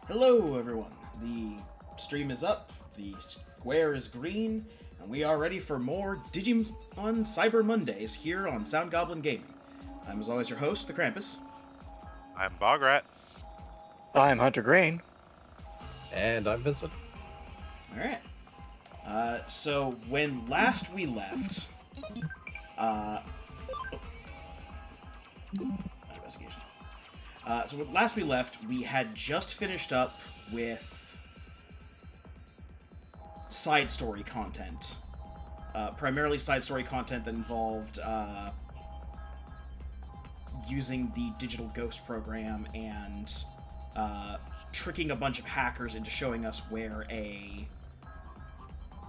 Hello, everyone. The stream is up, the square is green, and we are ready for more Digimon Cyber Mondays here on Sound Goblin Gaming. I'm, as always, your host, the Krampus. I'm Bograt. I'm Hunter Green. And I'm Vincent. Alright. So, when last we left... investigation. So when last we left, we had just finished up with side story content. Primarily side story content that involved using the digital ghost program and tricking a bunch of hackers into showing us where a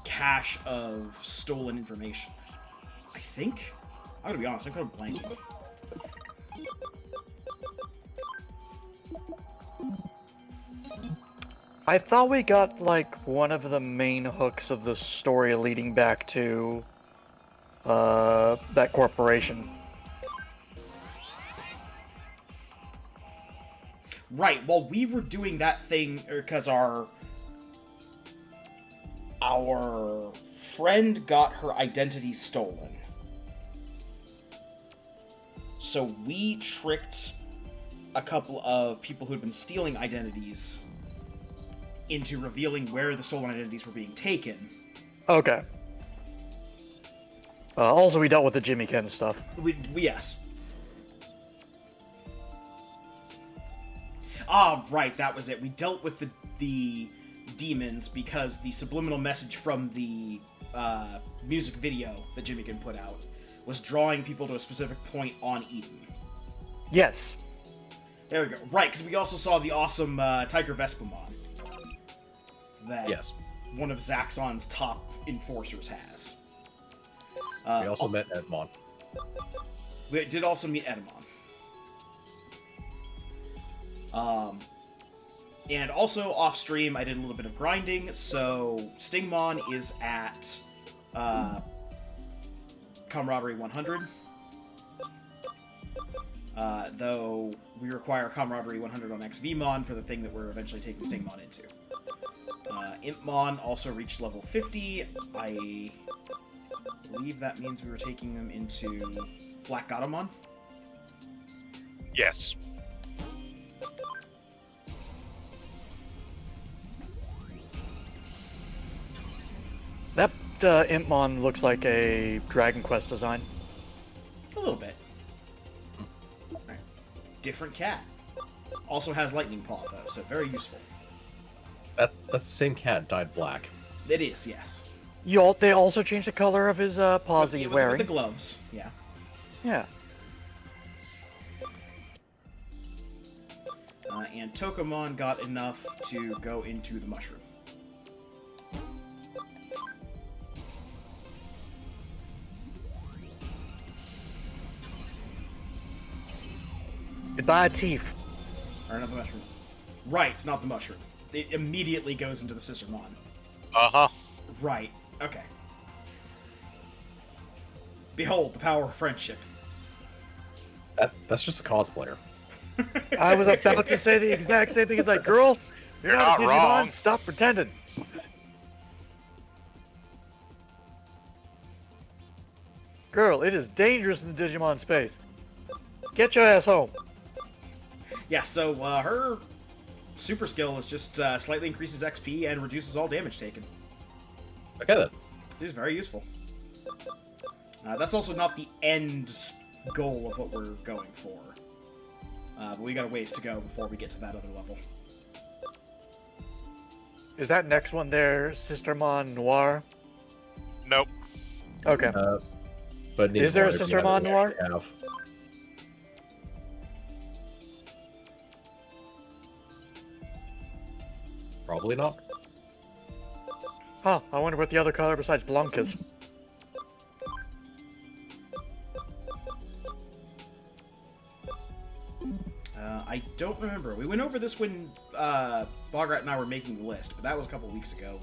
cache of stolen information. I think? I'm gonna be honest, I'm kind of blanking. I thought we got, like, one of the main hooks of the story leading back to, that corporation. Right, while we were doing that thing, because our friend got her identity stolen. So we tricked a couple of people who'd been stealing identities into revealing where the stolen identities were being taken. Okay. Also, we dealt with the Jimmy Ken stuff. Yes. Ah, right, that was it. We dealt with the demons because the subliminal message from the music video that Jimmy Ken put out was drawing people to a specific point on Eden. Yes. There we go. Right, because we also saw the awesome Tiger Vespamon that one of Zaxxon's top enforcers has. We also met Edmon. We did also meet Edmon. And also off-stream, I did a little bit of grinding, so Stingmon is at Camaraderie 100. Though we require Camaraderie 100 on XVmon for the thing that we're eventually taking Stingmon into. Impmon also reached level 50. I believe that means we were taking them into Black Godamon. Yes. That Impmon looks like a Dragon Quest design. A little bit. Right. Different cat. Also has Lightning Paw, though, so very useful. That's the same cat dyed black. It is, yes. They also changed the color of his paws he's wearing. With the gloves, yeah. Yeah. And Tokomon got enough to go into the mushroom. Goodbye, teeth. Or not the mushroom. Right, it's not the mushroom. It immediately goes into the Sistermon. Uh-huh. Right, okay. Behold, the power of friendship. That's just a cosplayer. I was about to say the exact same thing. It's like, girl, you're not a not Digimon. wrong. Stop pretending. Girl, it is dangerous in the Digimon space. Get your ass home. Yeah, so her super skill is just slightly increases XP and reduces all damage taken. Okay then. It is very useful. That's also not the end goal of what we're going for. But we got a ways to go before we get to that other level. Is that next one there, Sistermon Noir? Nope. Okay. But Is there a Sistermon Noir? Probably not. Huh, I wonder what the other color besides Blanc is. I don't remember. We went over this when Bograt and I were making the list, but that was a couple weeks ago.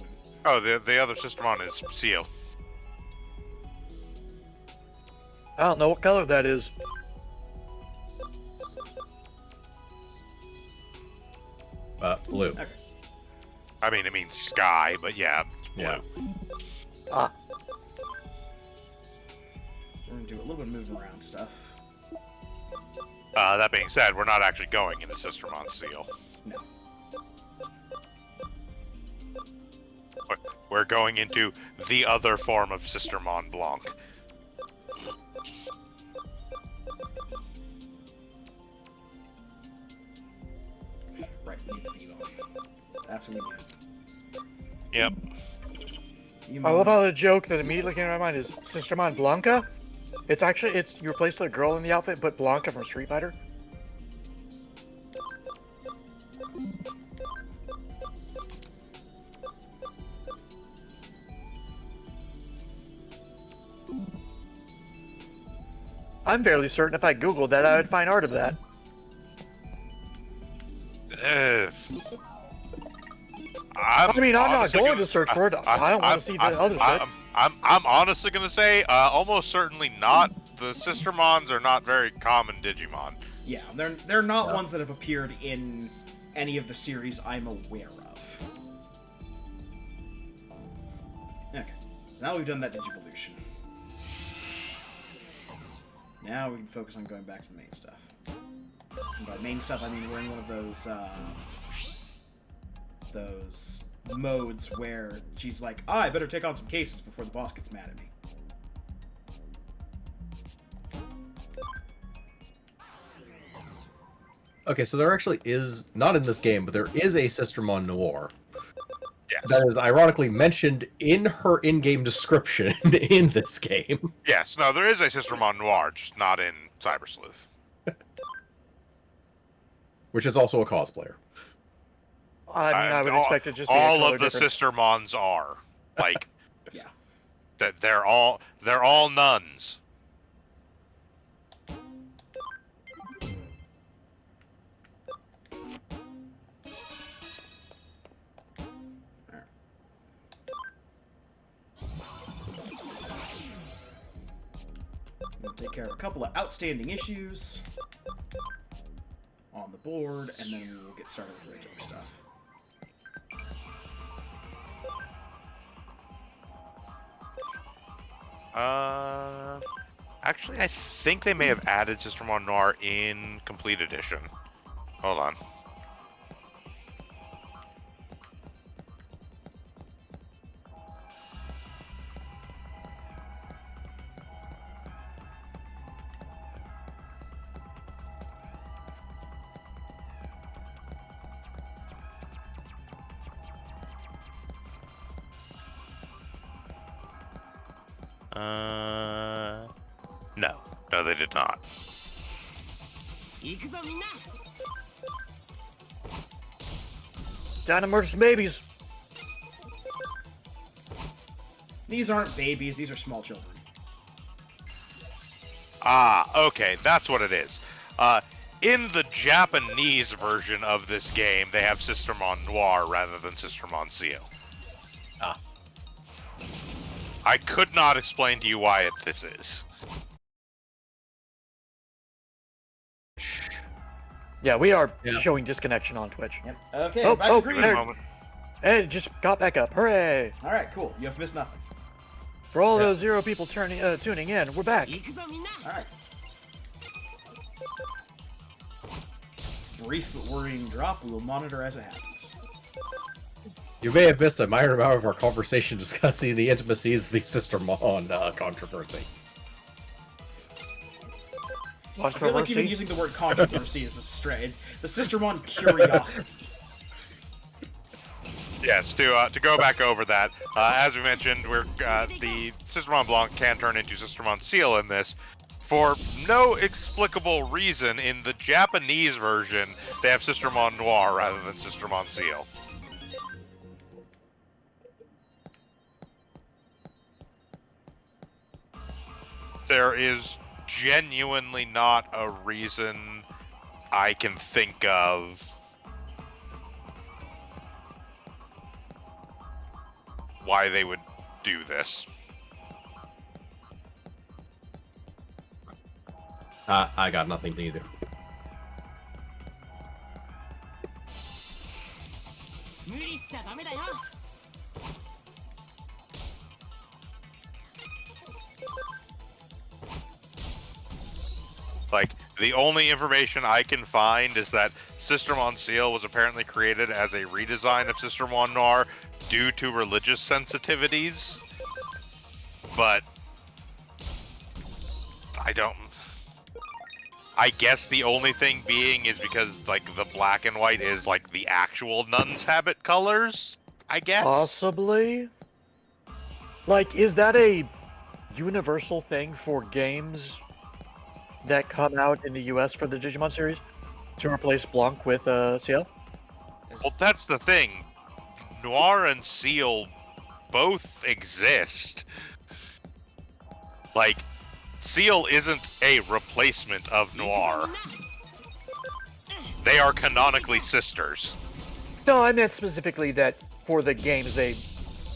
Oh, the other Systemon is Seal. I don't know what color that is. Blue. Okay. I mean, it means sky, but yeah, it's blue. Yeah. Ah, We're gonna do a little bit of moving around stuff. That being said, we're not actually going into Sistermon Seal. No. We're going into the other form of Sistermon Blanc. Right, we need the Vimo. That's what we need. Yep. I love how the joke that immediately came to my mind is Sistermon Blanca. It's you replaced the girl in the outfit, but Blanca from Street Fighter. I'm fairly certain if I Googled that, I would find art of that. I'm I'm not honestly going gonna- to search for it. I don't want to see the other shit. I'm honestly gonna say, almost certainly not. The Sistermons are not very common Digimon. Yeah, they're not Yeah. ones that have appeared in any of the series I'm aware of. Okay, so now we've done that Digivolution. Now we can focus on going back to the main stuff. And by main stuff, I mean we're in one of those modes where she's like, I better take on some cases before the boss gets mad at me. Okay, so there actually is, not in this game, but there is a Sistermon Noir Yes. that is ironically mentioned in her in-game description in this game. Yes. No, there is a Sistermon Noir, just not in Cyber Sleuth. Which is also a cosplayer. I mean, I would all- expect it just be a all color of the difference. Sistermons are like Yeah. that. They're all nuns. We'll take care of a couple of outstanding issues on the board, and then we'll get started with regular stuff. Actually, I think they may have added Sistermon Noir in Complete Edition. Hold on. No, they did not. Down to murder some babies. These aren't babies, these are small children. Ah, okay, that's what it is. In the Japanese version of this game, they have Sistermon Noir rather than Sistermon Seal. Ah. I could not explain to you why this is. Yeah, we are Yeah. showing disconnection on Twitch. Yep. Okay, Oh, back oh, to green. Give it a there. moment. Hey, it just got back up. Hooray! Alright, cool. You have missed nothing. For all Yeah. those 0 people tuning in, we're back. Alright. Brief but worrying drop. We will monitor as it happens. You may have missed a minor amount of our conversation discussing the intimacies of the Sistermon controversy. I feel like even using the word controversy is a stray. The Sistermon curiosity. Yes, to go back over that, as we mentioned, we're the Sistermon Blanc can turn into Sistermon Seal in this. For no explicable reason, in the Japanese version, they have Sistermon Noir rather than Sistermon Seal. There is genuinely not a reason I can think of why they would do this. I got nothing either. Like, the only information I can find is that Sistermon Seal was apparently created as a redesign of Sistermon Noir due to religious sensitivities. But I guess the only thing being is because, like, the black and white is, like, the actual nun's habit colors, I guess? Possibly. Like, is that a universal thing for games that come out in the US for the Digimon series? To replace Blanc with Ciel? Well, that's the thing. Noir and Seal both exist. Like, Seal isn't a replacement of Noir. They are canonically sisters. No, I meant specifically that for the games they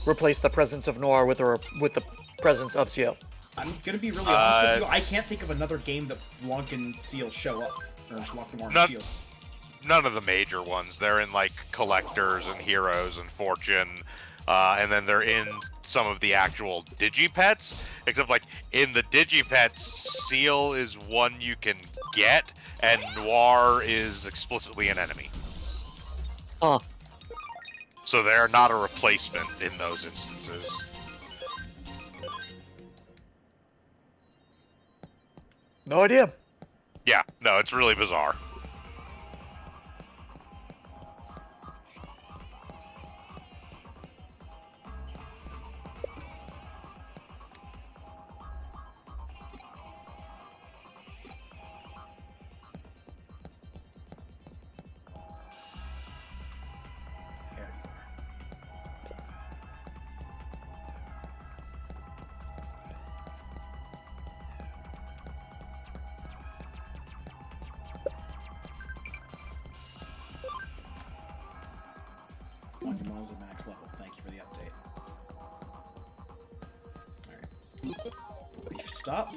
replace the presence of Noir with the presence of Ciel. I'm gonna be really honest with you. I can't think of another game that Blanc and Seal show up, or Blanc, Noir, and Seal. None of the major ones. They're in, like, Collectors and Heroes and Fortune, and then they're in some of the actual Digipets. Except, like, in the Digipets, Seal is one you can get, and Noir is explicitly an enemy. Huh. So they're not a replacement in those instances. No idea. Yeah, no, it's really bizarre. Miles at max level. Thank you for the update. Alright. Brief stop.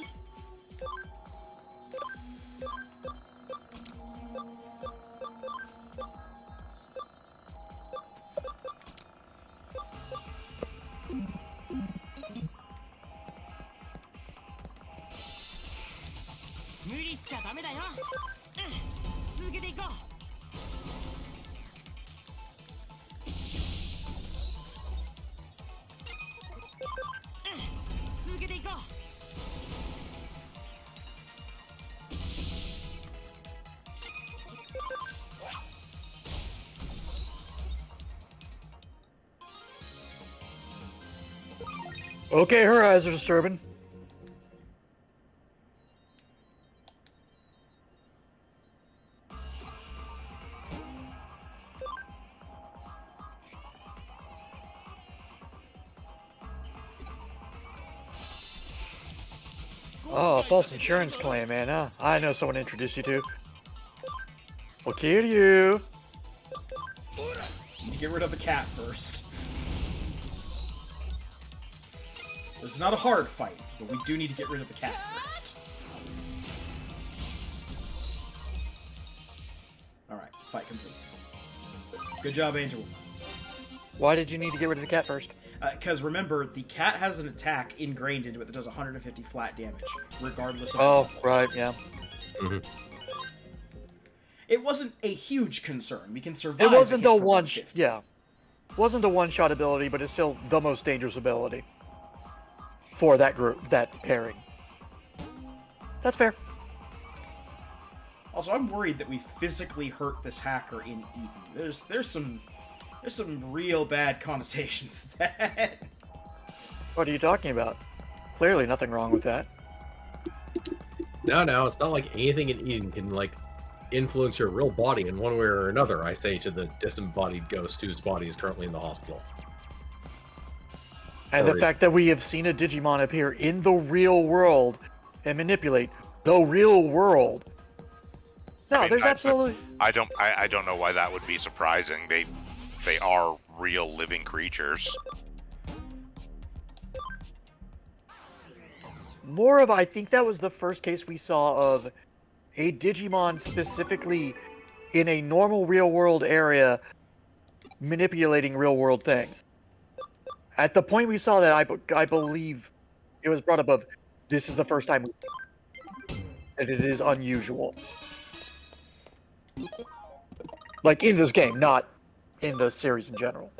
Okay, her eyes are disturbing. Oh, false insurance claim, man, huh? I know someone introduced you to. We'll kill you. Get rid of the cat first. This is not a hard fight, but we do need to get rid of the cat first. Alright, fight complete. Good job, Angel. Why did you need to get rid of the cat first? Because remember, the cat has an attack ingrained into it that does 150 flat damage, regardless of Oh, the level. right, yeah. Mm-hmm. It wasn't a huge concern. We can survive. It wasn't a a hit for one, 150. yeah. Wasn't a one-shot ability, but it's still the most dangerous ability for that group, that pairing. That's fair. Also, I'm worried that we physically hurt this hacker in Eden. There's some real bad connotations to that. What are you talking about? Clearly nothing wrong with that. No, it's not like anything in Eden can, like, influence your real body in one way or another, I say to the disembodied ghost whose body is currently in the hospital. And the fact that we have seen a Digimon appear in the real world and manipulate the real world. No, I mean, there's absolutely... I don't know why that would be surprising. They are real living creatures. More of, I think that was the first case we saw of a Digimon specifically in a normal real world area manipulating real world things. At the point we saw that, I believe it was brought up of this is the first time that it is unusual. Like in this game, not in the series in general.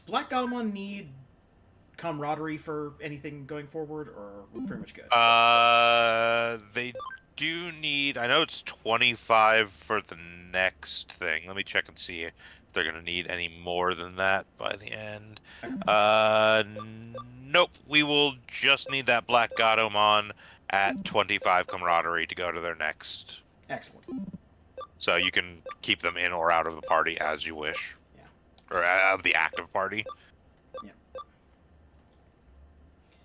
Black Gatomon need camaraderie for anything going forward, or we're pretty much good? They do need. I know it's 25 for the next thing. Let me check and see if they're gonna need any more than that by the end. Nope. We will just need that Black Gatomon at 25 camaraderie to go to their next. Excellent. So you can keep them in or out of the party as you wish. Yeah. Or out of the active party. Yeah.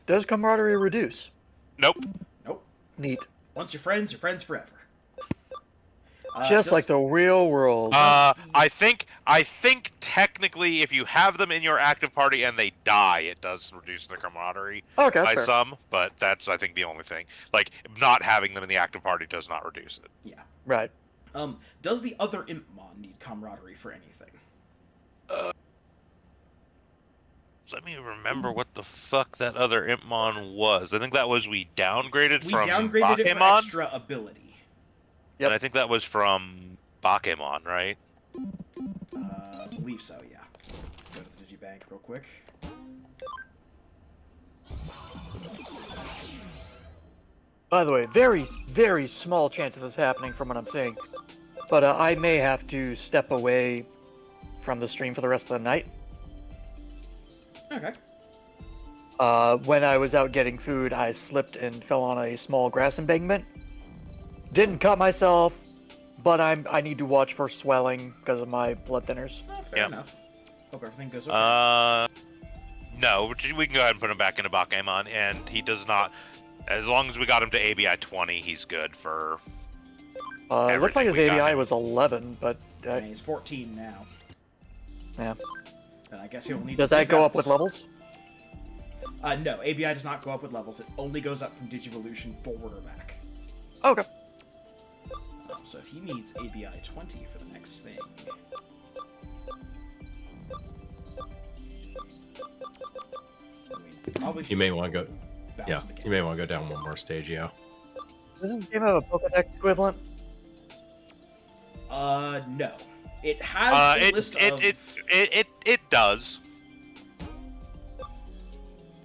Does camaraderie reduce? Nope. Nope. Neat. Once you're friends forever. Just like the real world. I think technically, if you have them in your active party and they die, it does reduce their camaraderie Okay, by fair. some. But that's, I think, the only thing. Like, not having them in the active party does not reduce it. Yeah. Right. Does the other Impmon need camaraderie for anything? Let me remember what the fuck that other Impmon was. I think that was we downgraded We from downgraded it for Bakemon, extra ability. Yep. and I think that was from Bakemon, right? I believe so, yeah. Go to the Digibank real quick. By the way, very, very small chance of this happening from what I'm seeing. But I may have to step away from the stream for the rest of the night. Okay. When I was out getting food, I slipped and fell on a small grass embankment. Didn't cut myself, but I need to watch for swelling because of my blood thinners. Oh, fair enough. Hope everything goes okay. No, we can go ahead and put him back into Bakemon, and he does not. As long as we got him to ABI 20, he's good for. It looked like his we got ABI him. was 11, but And he's 14 now. yeah. And I guess he'll need. Does to that go up with levels? levels? No, ABI does not go up with levels. It only goes up from Digivolution forward or back. Okay. So if he needs ABI 20 for the next thing. We probably You may want to go. bounce Yeah, him again. you may want to go down one more stage, yeah. Doesn't this game have a Pokedex equivalent? No. It has a list of. It does.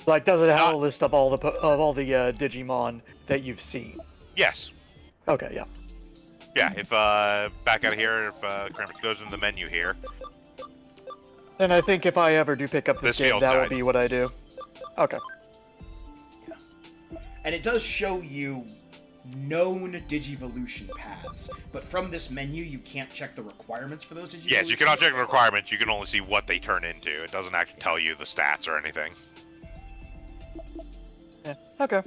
Like, does it have a list of all the Digimon that you've seen? Yes. Okay, yeah. Yeah. If back out of here, if Krampus goes into the menu here. And I think if I ever do pick up this This game, field that will guide. be what I do. Okay. And it does show you known Digivolution paths, but from this menu you can't check the requirements for those Digivolutions. Yes, you cannot check the requirements. You can only see what they turn into. It doesn't actually tell you the stats or anything. Yeah. Okay.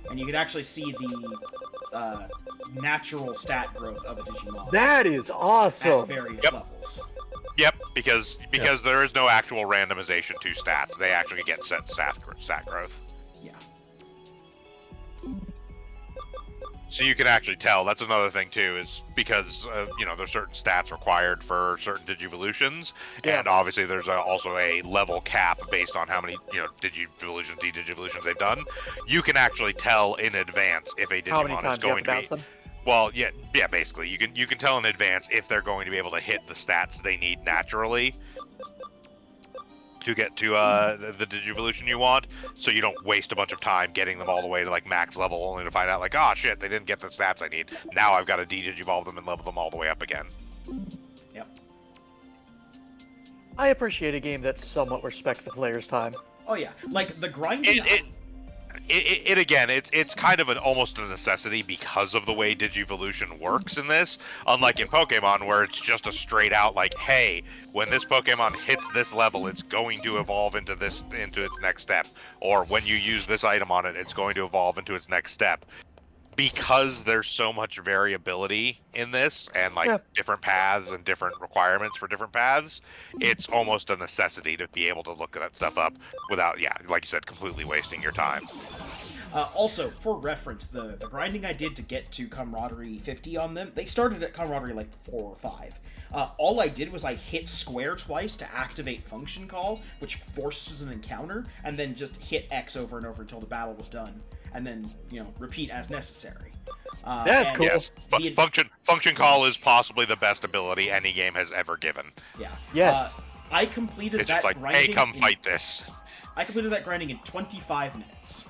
And you can actually see the natural stat growth of a Digimon That is at awesome. various Yep. levels. Yep, because there is no actual randomization to stats. They actually get set stat growth. Yeah. So you can actually tell. That's another thing too, is because there's certain stats required for certain Digivolutions, Yeah. and obviously there's also a level cap based on how many Digivolutions, Digivolutions they've done. You can actually tell in advance if a How many Digimon is times do you have going to to bounce be. them? Well, yeah, basically you can tell in advance if they're going to be able to hit the stats they need naturally to get to the Digivolution you want, so you don't waste a bunch of time getting them all the way to like max level only to find out like, oh shit, they didn't get the stats I need. Now I've got to de-digivolve them and level them all the way up again. Yep. I appreciate a game that somewhat respects the player's time. Oh yeah, like the grinding. It's kind of almost a necessity because of the way Digivolution works in this. Unlike in Pokemon, where it's just a straight out like, hey, when this Pokemon hits this level, it's going to evolve into its next step, or when you use this item on it, it's going to evolve into its next step. Because there's so much variability in this, and different paths and different requirements for different paths, it's almost a necessity to be able to look that stuff up without, like you said, completely wasting your time. Also, for reference, the grinding I did to get to Camaraderie 50 on them, they started at Camaraderie like 4 or 5. All I did was I hit square twice to activate Function Call, which forces an encounter, and then just hit X over and over until the battle was done, and then, repeat as necessary. That's cool. Yes, function call is possibly the best ability any game has ever given. Yeah. Yes. I completed It's that just like, grinding. hey, come fight this. I completed that grinding in 25 minutes.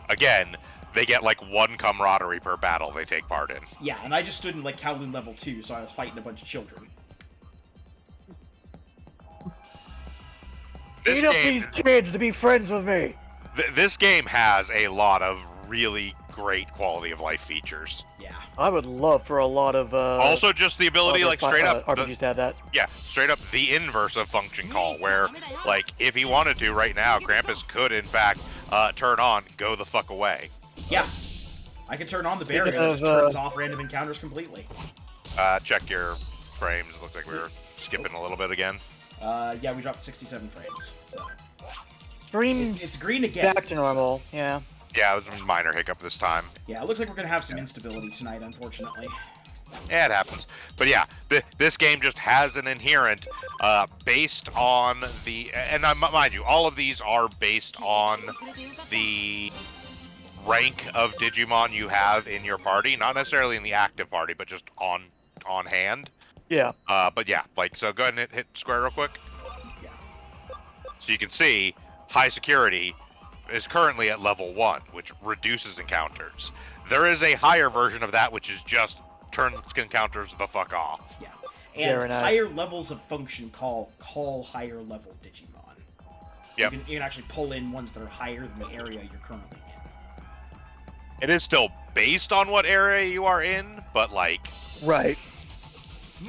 Again, they get like 1 camaraderie per battle they take part in. Yeah, and I just stood in like Kowloon level 2, so I was fighting a bunch of children. Beat up these kids to be friends with me. This game has a lot of really great quality of life features. Yeah. I would love for a lot of Also, just the ability, like straight up, RPGs to have that. yeah, straight up the inverse of function call, where like if he wanted to right now, Krampus could in fact turn on go the fuck away. Yeah. I can turn on the barrier Speaking that just of, turns off random encounters completely. Check your frames. It looks like we were skipping a little bit again. Yeah, we dropped 67 frames. So Stream it's green again. back to normal. Yeah. Yeah, it was a minor hiccup this time. Yeah, it looks like we're gonna have some instability tonight, unfortunately. Yeah, it happens. But yeah, this game just has an inherent, based on the, and mind you, all of these are based on the rank of Digimon you have in your party, not necessarily in the active party, but just on hand. Yeah. But yeah, like, so go ahead and hit square real quick. Yeah. So you can see, high security is currently at level 1, which reduces encounters. There is a higher version of that, which is just turn encounters the fuck off. Yeah. And Very nice. higher levels of function call higher level Digimon. Yep. You can actually pull in ones that are higher than the area you're currently in. It is still based on what area you are in, but like, Right.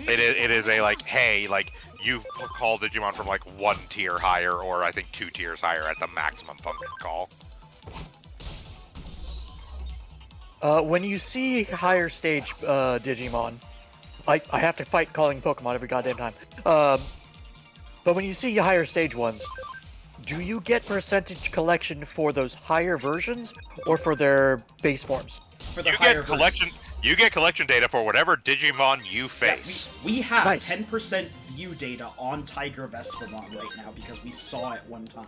it is a like, hey, like, you call Digimon from like 1 tier higher, or I think 2 tiers higher at the maximum function call. When you see higher stage Digimon, I have to fight calling Pokemon every goddamn time. But when you see higher stage ones, do you get percentage collection for those higher versions or for their base forms? For the You higher get collection. versions. You get collection data for whatever Digimon you Yeah, face. we have Nice. 10% view data on Tiger Vespamon right now because we saw it one time.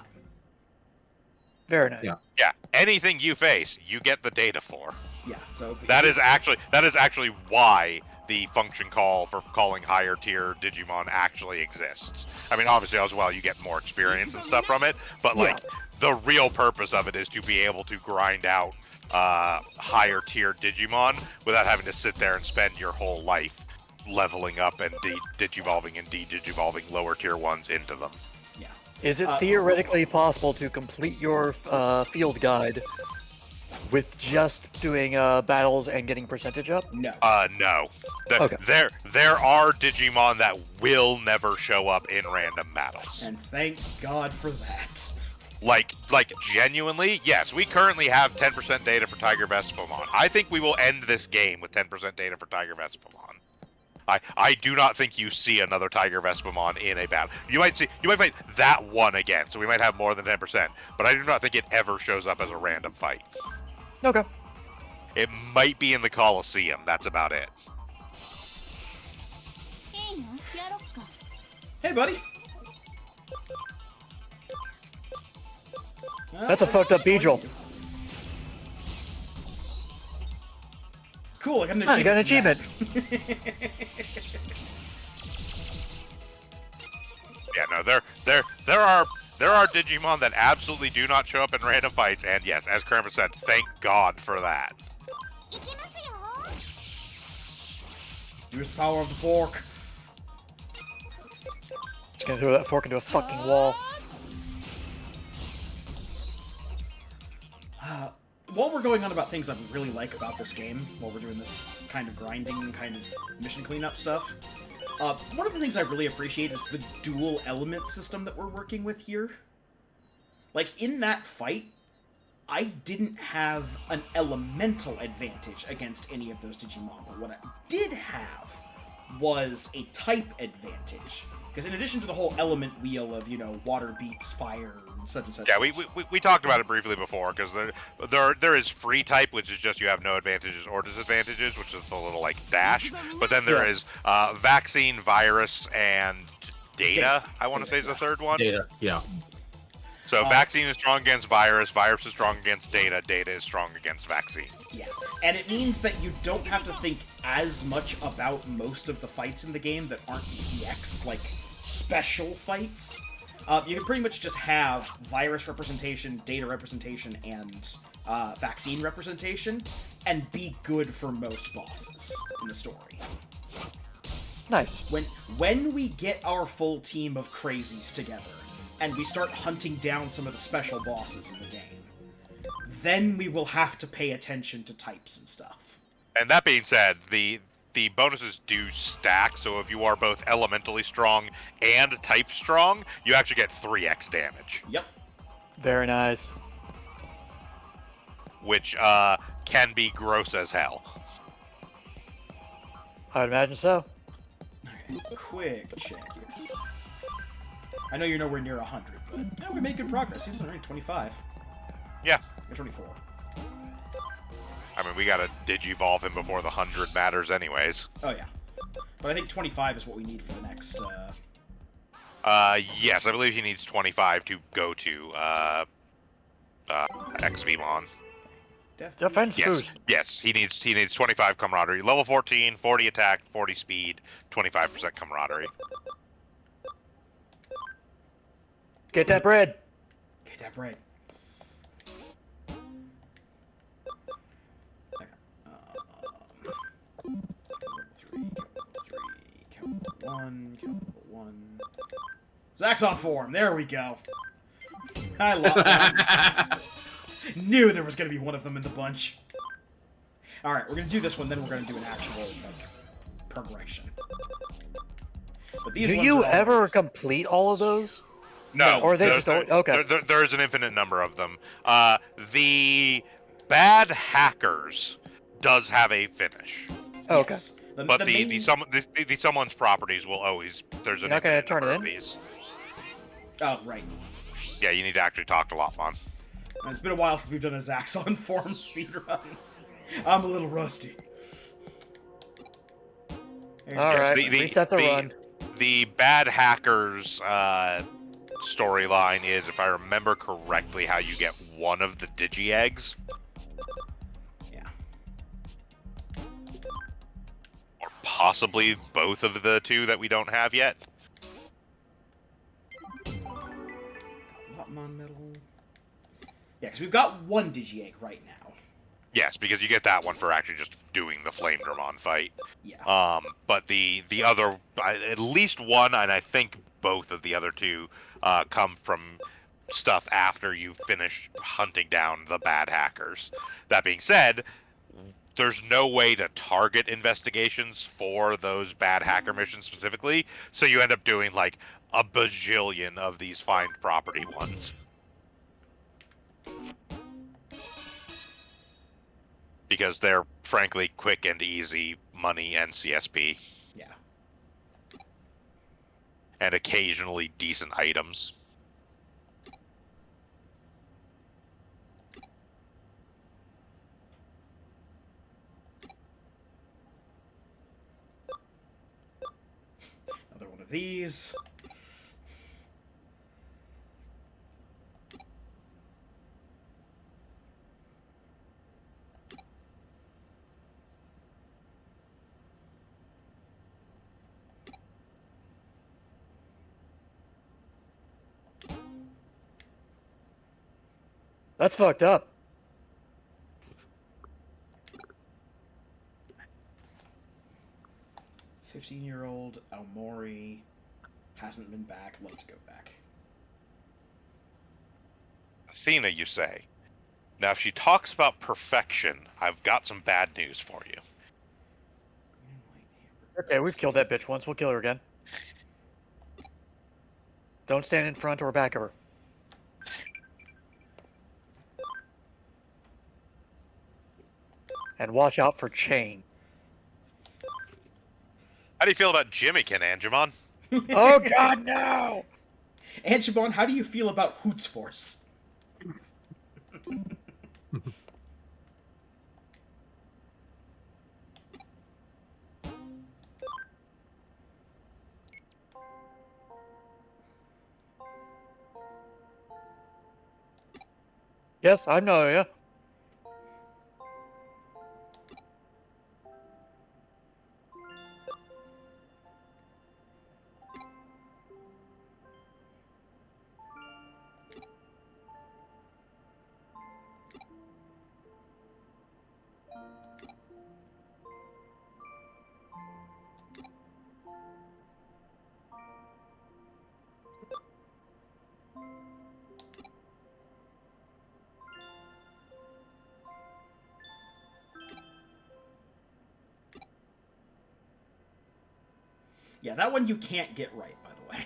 Very nice. Yeah. Yeah, anything you face, you get the data for. Yeah, so if That is actually why the function call for calling higher tier Digimon actually exists. I mean, obviously as well, you get more experience and stuff from it, but like the real purpose of it is to be able to grind out higher tier Digimon without having to sit there and spend your whole life leveling up and digivolving and de-digivolving lower tier ones into them. Yeah. Is it theoretically possible to complete your field guide with just doing battles and getting percentage up? No. No. Okay. There are Digimon that will never show up in random battles. And thank God for that. Like genuinely, yes, we currently have 10% data for Tiger Vespamon. I think we will end this game with 10% data for Tiger Vespamon. I do not think you see another Tiger Vespamon in a battle. You might fight that one again, so we might have more than 10%, but I do not think it ever shows up as a random fight. Okay. It might be in the Colosseum, that's about it. Hey, buddy. That's a fucked up Beedrill. Cool, I got an Ah, you got an achievement. Yeah, no, there are Digimon that absolutely do not show up in random fights, and yes, as Krampus said, thank God for that. Use the power of the fork. Just gonna throw that fork into a fucking wall. While we're going on about things I really like about this game, while we're doing this kind of grinding, kind of mission cleanup stuff, one of the things I really appreciate is the dual element system that we're working with here. Like, in that fight, I didn't have an elemental advantage against any of those Digimon, but what I did have was a type advantage. Because in addition to the whole element wheel of, water beats fire, such and such. Yeah, we talked about it briefly before, because there is free type, which is just you have no advantages or disadvantages, which is the little like dash. But then there is vaccine, virus, and data. I want to say is the third one. Data. Yeah. So vaccine is strong against virus. Virus is strong against data. Data is strong against vaccine. Yeah, and it means that you don't have to think as much about most of the fights in the game that aren't EX, like special fights. You can pretty much just have virus representation, data representation, and vaccine representation, and be good for most bosses in the story. Nice. When we get our full team of crazies together, and we start hunting down some of the special bosses in the game, then we will have to pay attention to types and stuff. And that being said, the bonuses do stack, so if you are both elementally strong and type strong, you actually get 3x damage. Yep. Very nice. Which can be gross as hell. I would imagine so. Okay, quick check here. I know you're nowhere near 100, but no, we made good progress. He's in rank 25. Yeah. Or 24. I mean, we gotta digivolve him before the 100 matters anyways. Oh, yeah. But I think 25 is what we need for the next, Yes, I believe he needs 25 to go to, XVmon. Defense Yes, boost. yes, he needs 25 camaraderie. Level 14, 40 attack, 40 speed, 25% camaraderie. Get that bread. Get that bread. Okay. Level 3, count level 1. Zaxxon form, there we go. I love that. Knew there was going to be one of them in the bunch. Alright, we're going to do this one, then we're going to do an actual, like, progression. But these Do ones you are all ever nice. complete all of those? No, Or they just don't. Okay. There's an infinite number of them. The bad hackers does have a finish, Okay. Yes. but main- the someone's properties will always there's an You're not gonna infinite turn number it of in? these. Oh, right. Yeah, you need to actually talk to Lopmon. And it's been a while since we've done a Zaxxon form speedrun. I'm a little rusty. There's All right. the- Reset the run. The bad hackers storyline is, if I remember correctly, how you get one of the digi eggs. Yeah. Or possibly both of the two that we don't have yet. Lopmon medal. Yeah, because we've got one Digi-Egg right now. Yes, because you get that one for actually just doing the Flame Dramon fight. Yeah. But the other, at least one, and I think both of the other two, come from stuff after you finish hunting down the bad hackers. That being said, there's no way to target investigations for those bad hacker missions specifically, so you end up doing like a bajillion of these find property ones. Because they're frankly quick and easy money and CSP. Yeah. And occasionally decent items. Another one of these. That's fucked up. "15-year-old Aomori hasn't been back. Love to go back." Athena, you say? Now, if she talks about perfection, I've got some bad news for you. Okay, we've killed that bitch once. We'll kill her again. Don't stand in front or back of her. And watch out for chain. How do you feel about Jimmykin, Angemon? Oh god, no! Anchibon, how do you feel about Hoots Force? Yes, I know, yeah. Yeah, that one you can't get right, by the way.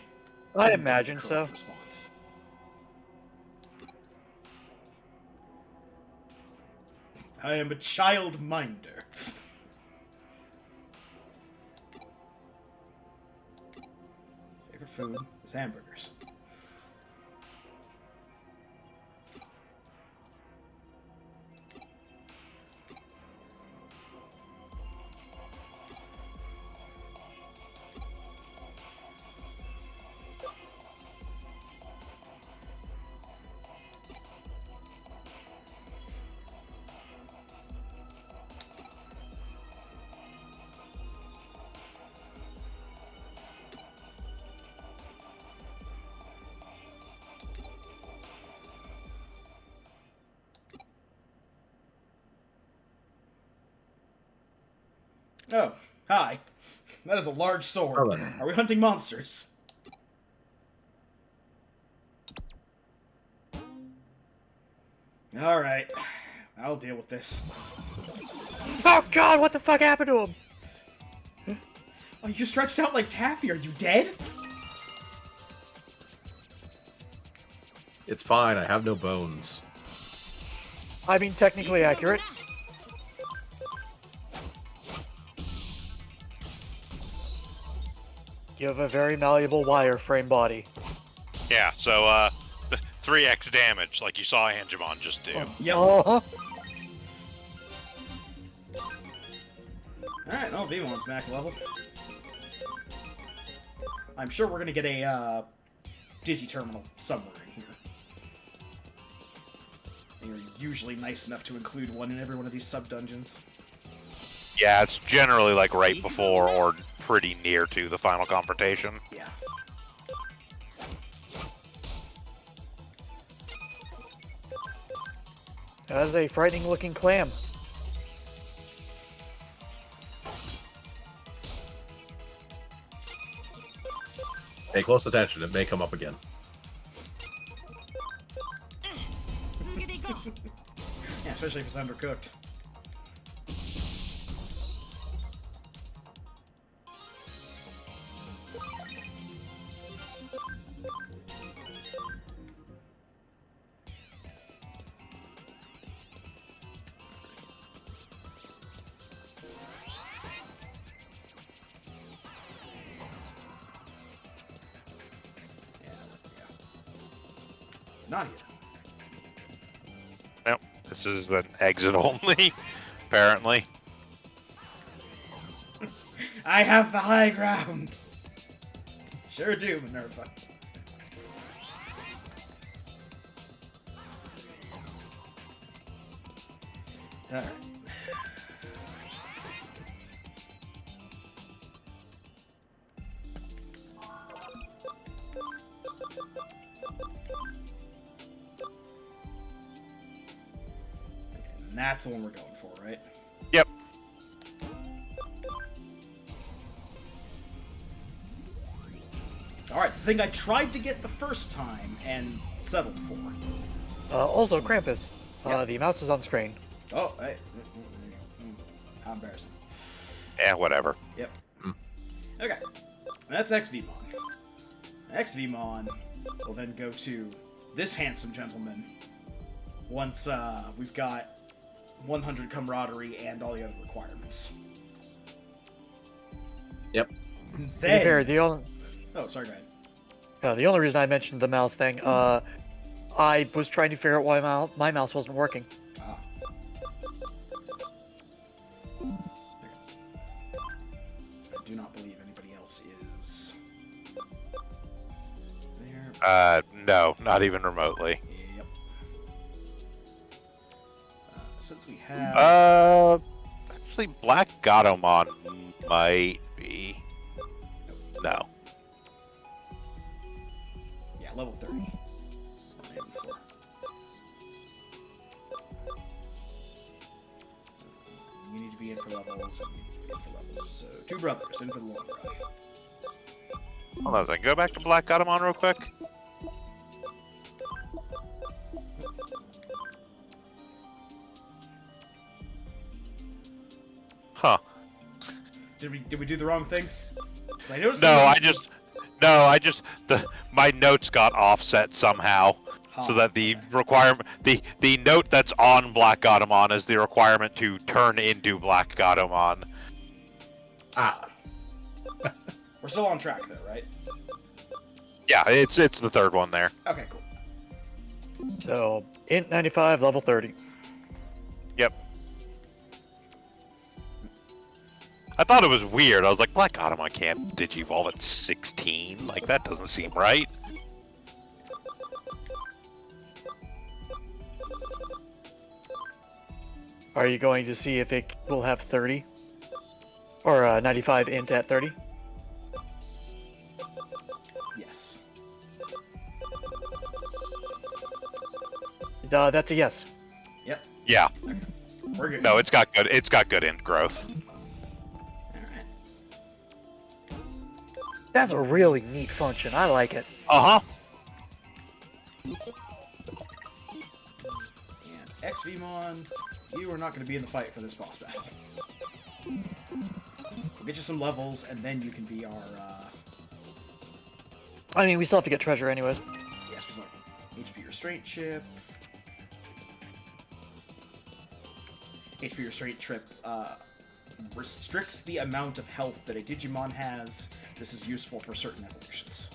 I Isn't the imagine correct so. Response. I am a child minder. Favorite food is hamburgers. Oh, hi. That is a large sword. Oh, then. Are we hunting monsters? Alright. I'll deal with this. Oh god, what the fuck happened to him? Oh, you stretched out like Taffy. Are you dead? It's fine. I have no bones. I mean, technically accurate. You have a very malleable wireframe body. Yeah, so 3x damage, like you saw Angemon just do. Yep. Uh-huh. Alright, well, Veemon's max level. I'm sure we're gonna get a Digi-Terminal somewhere in here. You're usually nice enough to include one in every one of these sub-dungeons. Yeah, it's generally like right before or pretty near to the final confrontation. Yeah. That's a frightening looking clam. Pay close attention. It may come up again. Yeah, especially if it's undercooked. Not yet. Nope, this is an exit only, apparently. I have the high ground. Sure do, Minerva. Alright. And that's the one we're going for, right? Yep. Alright, the thing I tried to get the first time and settled for. Also, Krampus. Yeah. The mouse is on screen. Oh, hey. How embarrassing. Yeah, whatever. Yep. Okay. That's XVmon. XVmon will then go to this handsome gentleman once we've got 100 camaraderie and all the other requirements. Yep. To be Then... fair, the only... Oh, sorry, go ahead. The only reason I mentioned the mouse thing, I was trying to figure out why my mouse wasn't working. Ah. I do not believe anybody else is there. No, not even remotely. Yep. Since we have... Actually, Black Gatomon might be. No. Yeah, level 30. Or maybe 4. You need to be in for levels, and you need to be in for levels. So, 2 brothers, in for the long run. Hold on a second. Go back to Black Gatomon real quick. Huh. Did we do the wrong thing? 'Cause I noticed my notes got offset somehow. So that the requirement, the note that's on Black Gatomon is the requirement to turn into Black Gatomon. Ah. We're still on track, though, right? Yeah, it's the third one there. Okay, cool. So, int 95, level 30. Yep. I thought it was weird. I was like, Black Gatomon can't Digivolve at 16? Like, that doesn't seem right. Are you going to see if it will have 30? Or 95 int at 30? Yes. That's a yes. Yep. Yeah. Okay. We're good. No, it's got good int growth. Alright. That's a really neat function. I like it. Uh-huh. And XVmon, you are not going to be in the fight for this boss battle. We'll get you some levels, and then you can be our, I mean, we still have to get treasure anyways. yes, there's like HP restraint chip. HP restraint chip, restricts the amount of health that a Digimon has. This is useful for certain evolutions.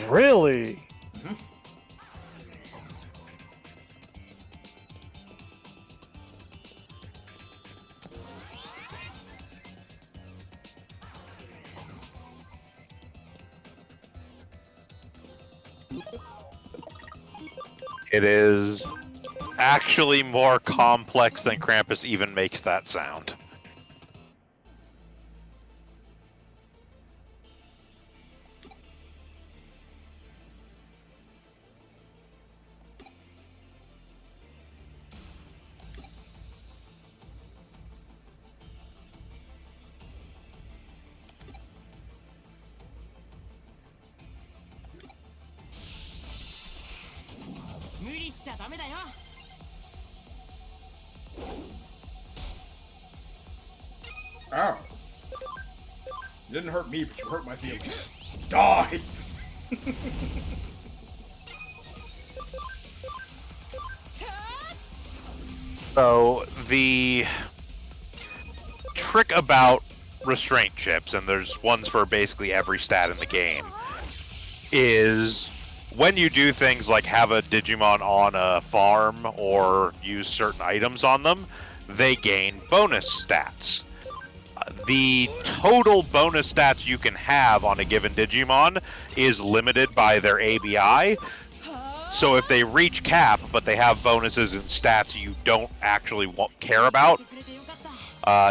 Really? Mm-hmm. It is actually more complex than Krampus even makes that sound. Oh. You didn't hurt me, but you hurt my feelings. Die! So, the trick about restraint chips, and there's ones for basically every stat in the game, is when you do things like have a Digimon on a farm or use certain items on them, they gain bonus stats. The total bonus stats you can have on a given Digimon is limited by their ABI. So if they reach cap, but they have bonuses and stats you don't actually care about,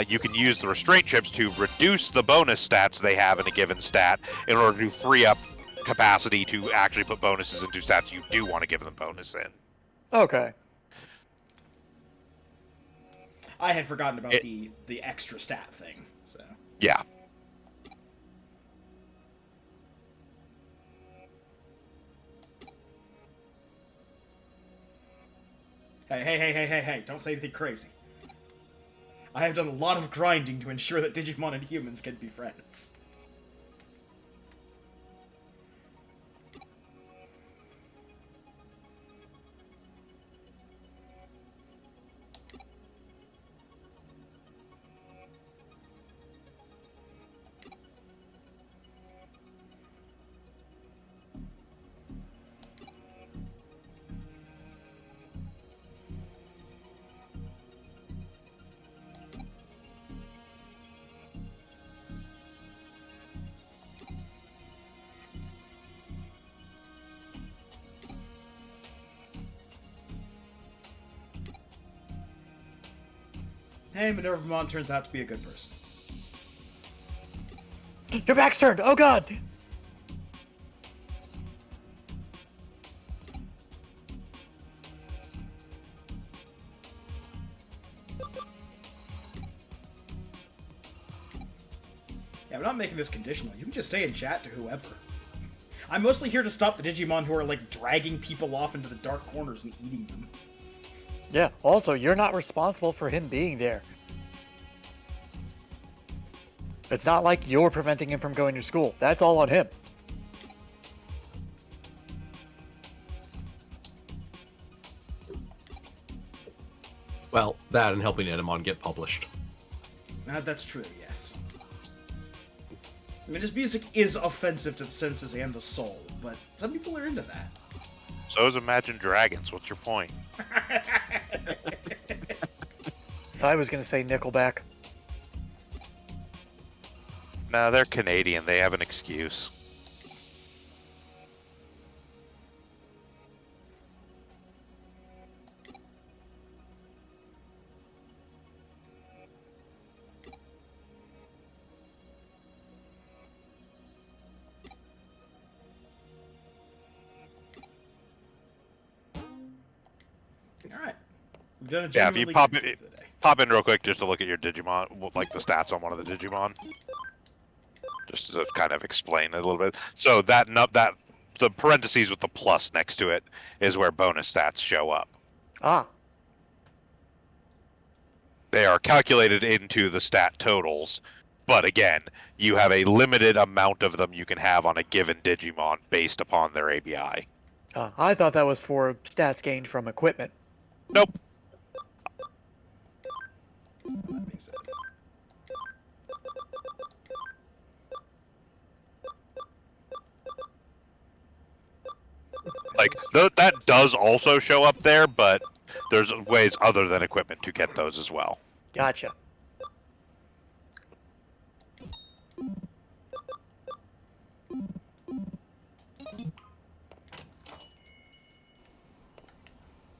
you can use the restraint chips to reduce the bonus stats they have in a given stat in order to free up capacity to actually put bonuses into stats you do want to give them bonus in. Okay. I had forgotten about the extra stat thing, so... Yeah. Hey, don't say anything crazy. I have done a lot of grinding to ensure that Digimon and humans can be friends. Hey, Minervamon turns out to be a good person. Your back's turned! Oh god! Yeah, I'm not making this conditional. You can just stay in chat to whoever. I'm mostly here to stop the Digimon who are, like, dragging people off into the dark corners and eating them. Yeah, also, you're not responsible for him being there. It's not like you're preventing him from going to school. That's all on him. Well, that and helping Enamon get published. That's true, yes. I mean, his music is offensive to the senses and the soul, but some people are into that. So is Imagine Dragons. What's your point? I was gonna say Nickelback. No, they're Canadian. They have an excuse. Alright. We've done a Yeah, if you genuinely pop good it- deed for the day. Pop in real quick just to look at your Digimon, like the stats on one of the Digimon. Just to kind of explain it a little bit. So that the parentheses with the plus next to it is where bonus stats show up. Ah, They are calculated into the stat totals, but again, you have a limited amount of them you can have on a given Digimon based upon their ABI. I thought that was for stats gained from equipment. Nope. That being said. Like that does also show up there, but there's ways other than equipment to get those as well. Gotcha.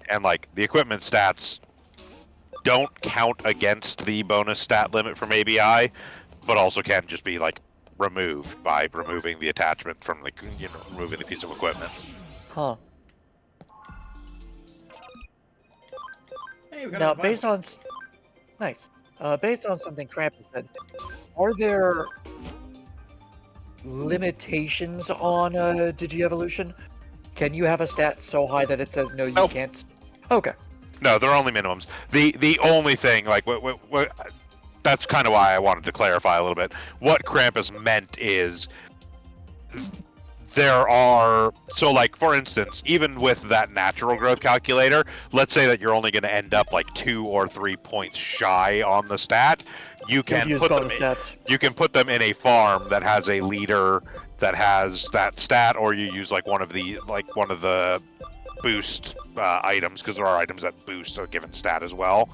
And like the equipment stats don't count against the bonus stat limit from ABI, but also can just be like removed by removing the attachment from the removing the piece of equipment. Huh. Hey, we got Now, a vinyl. based on... Nice. Based on something Krampus said, are there limitations on Digievolution? Can you have a stat so high that it says no, you Nope. can't? Okay. No, they're only minimums. The only thing, like, what that's kind of why I wanted to clarify a little bit. What Krampus meant is there are, so like, for instance, even with that natural growth calculator, let's say that you're only going to end up like 2 or 3 points shy on the stat. You can Use put them bonus stats. you can put them in a farm that has a leader that has that stat, or you use like one of the boost items, because there are items that boost a given stat as well,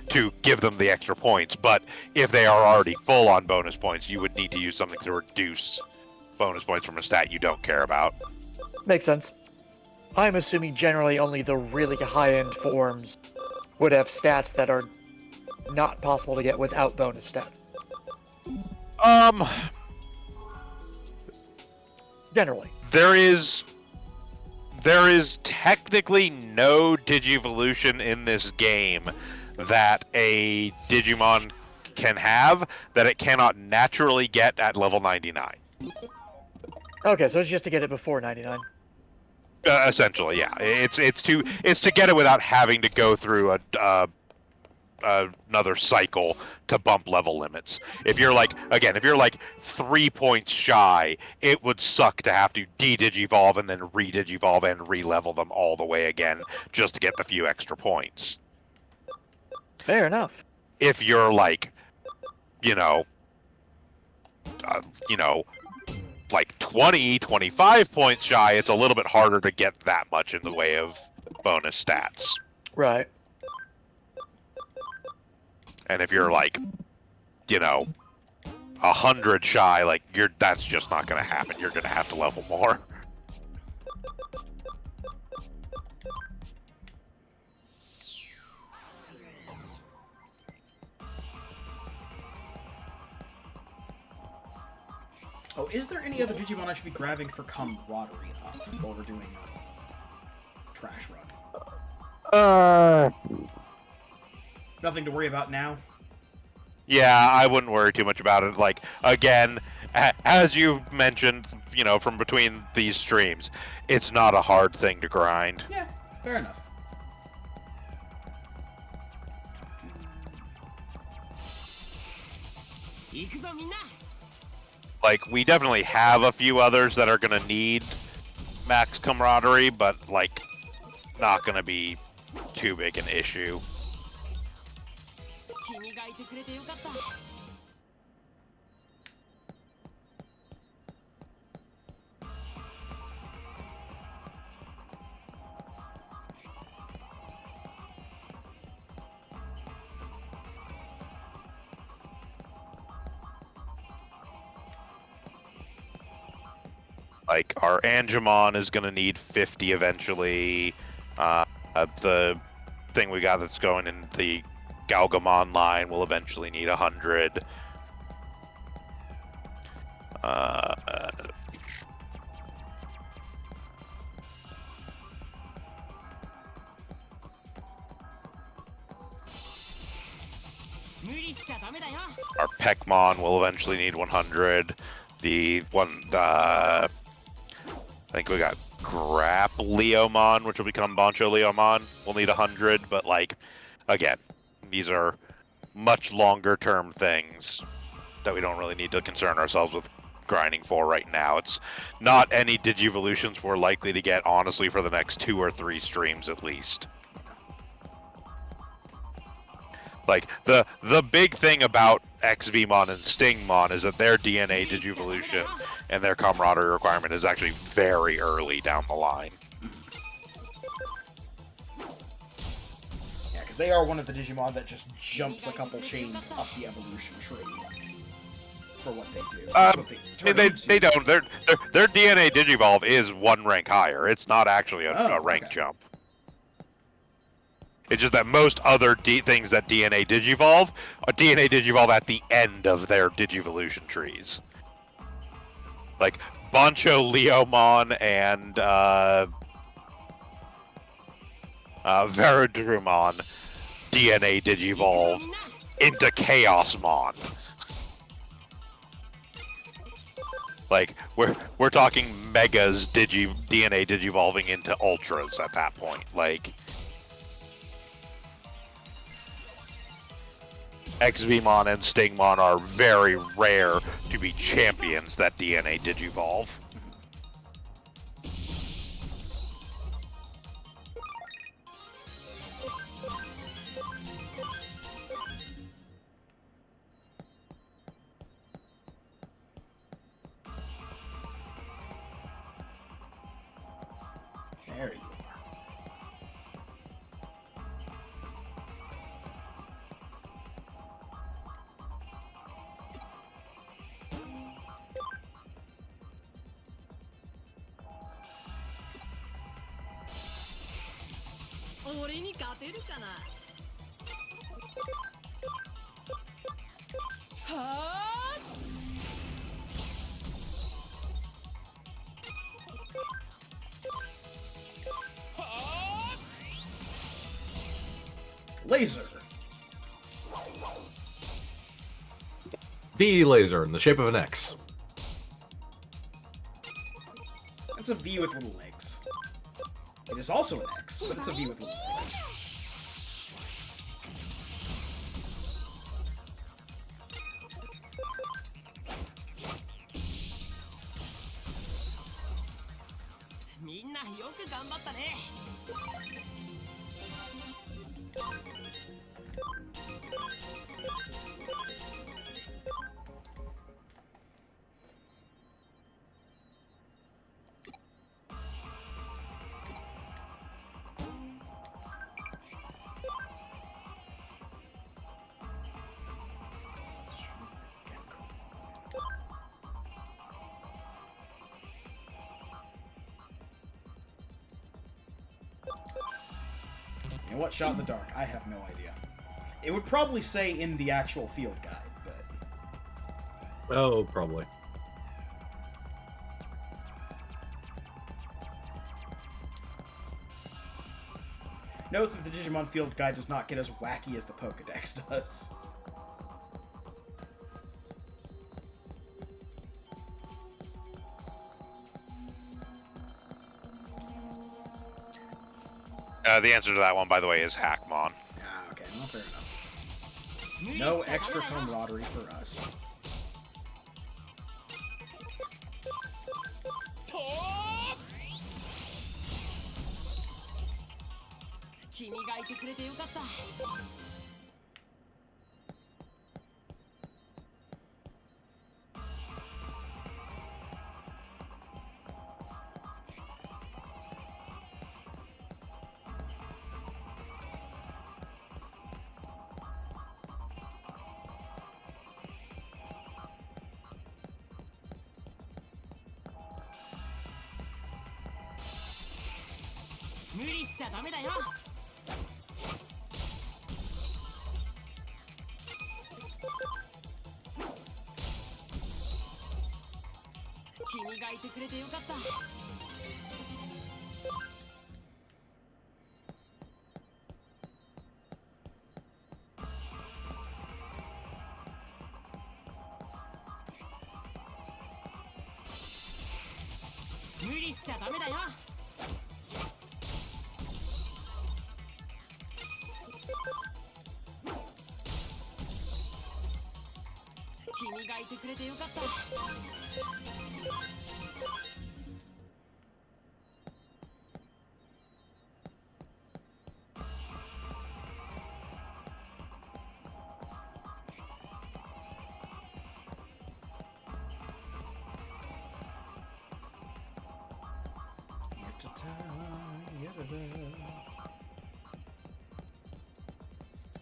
to give them the extra points. But if they are already full on bonus points, you would need to use something to reduce bonus points from a stat you don't care about. Makes sense. I'm assuming generally only the really high-end forms would have stats that are not possible to get without bonus stats. Generally. There is technically no Digivolution in this game that a Digimon can have that it cannot naturally get at level 99. Okay, so it's just to get it before 99. Essentially, yeah. It's to get it without having to go through another cycle to bump level limits. If you're like 3 points shy, it would suck to have to de-digivolve and then re-digivolve and re-level them all the way again just to get the few extra points. Fair enough. If you're like, like 20, 25 points shy, it's a little bit harder to get that much in the way of bonus stats. Right. And if you're like, 100 shy, like that's just not going to happen. You're going to have to level more. Oh, is there any other Digimon I should be grabbing for camaraderie up while we're doing a trash run? Nothing to worry about now? Yeah, I wouldn't worry too much about it. Like, again, as you mentioned, from between these streams, it's not a hard thing to grind. Yeah, fair enough. Like, we definitely have a few others that are going to need max camaraderie, but, like, not going to be too big an issue. Like, our Angemon is going to need 50 eventually. The thing we got that's going in the Galgamon line will eventually need 100. Our Peckmon will eventually need 100. The one, I think we got Grap Leomon, which will become Boncho Leomon, will need 100, but, like, again, these are much longer term things that we don't really need to concern ourselves with grinding for right now. It's not any Digivolutions we're likely to get, honestly, for the next 2 or 3 streams at least. Like, the big thing about XVmon and Stingmon is that their DNA Digivolution and their camaraderie requirement is actually very early down the line. Yeah, because they are one of the Digimon that just jumps a couple chains up the evolution tree for what they do. They don't. Their DNA Digivolve is 1 rank higher. It's not actually a rank jump. It's just that most other things that DNA Digivolve are DNA Digivolve at the end of their Digivolution trees. Like, Boncho Leomon and Veradrumon DNA Digivolve into Chaosmon. Like, we're talking Megas DNA Digivolving into Ultras at that point. Like, XVmon and Stingmon are very rare to be champions that DNA Digivolve. There you are. Laser. V laser in the shape of an X. It's a V with little legs. It is also an X, but it's a V with little legs. And what shot in the dark? I have no idea. It would probably say in the actual field guide, but... Oh, probably. Note that the Digimon Field Guide does not get as wacky as the Pokedex does. The answer to that one, by the way, is Hackmon. Ah, okay, well, fair enough. No extra camaraderie for us.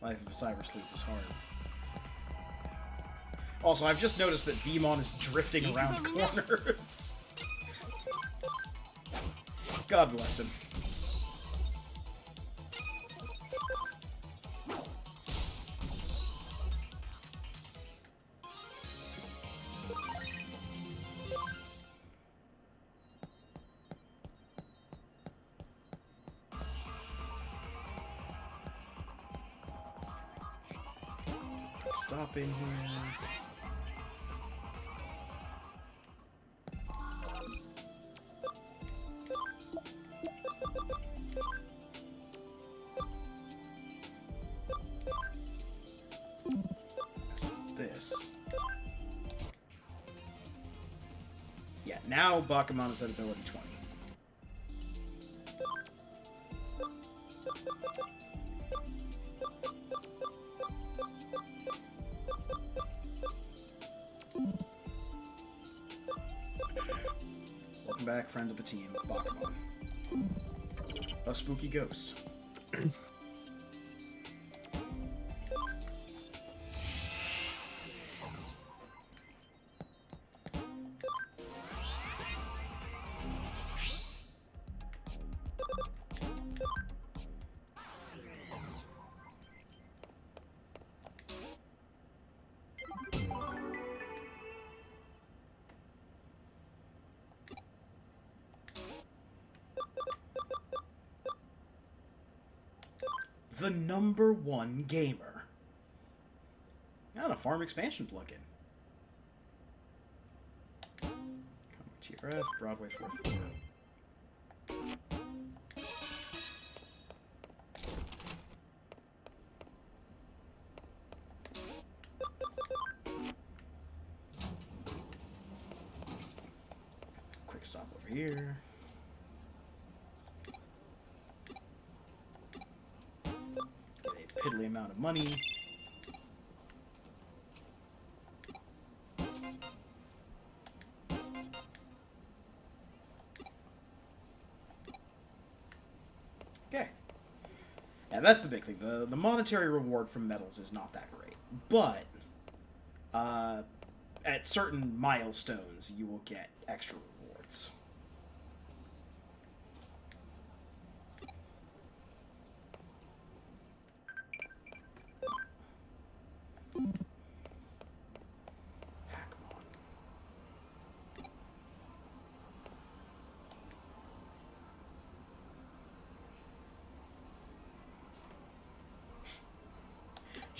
Life of a Cyber Sleuth is hard. Also, I've just noticed that Vmon is drifting around corners. God bless him. Stop in here. This. Yeah, now Bakuman is at ability 20. Welcome back, friend of the team, Bakuman. A spooky ghost. The #1 gamer. And a farm expansion plugin. TRF, Broadway 4th floor. Quick stop over here. Piddly amount of money. Okay. Yeah, that's the big thing. The monetary reward from medals is not that great. But, at certain milestones, you will get extra rewards.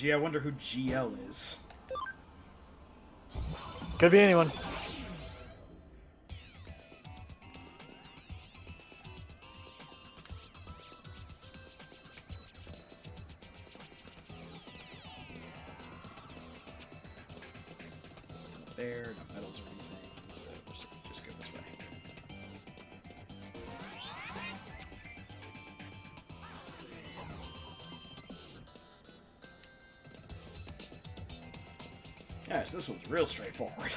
Gee, I wonder who GL is. Could be anyone. There, no metals or anything, so we're just gonna just go this way. Alright, so this one's real straightforward.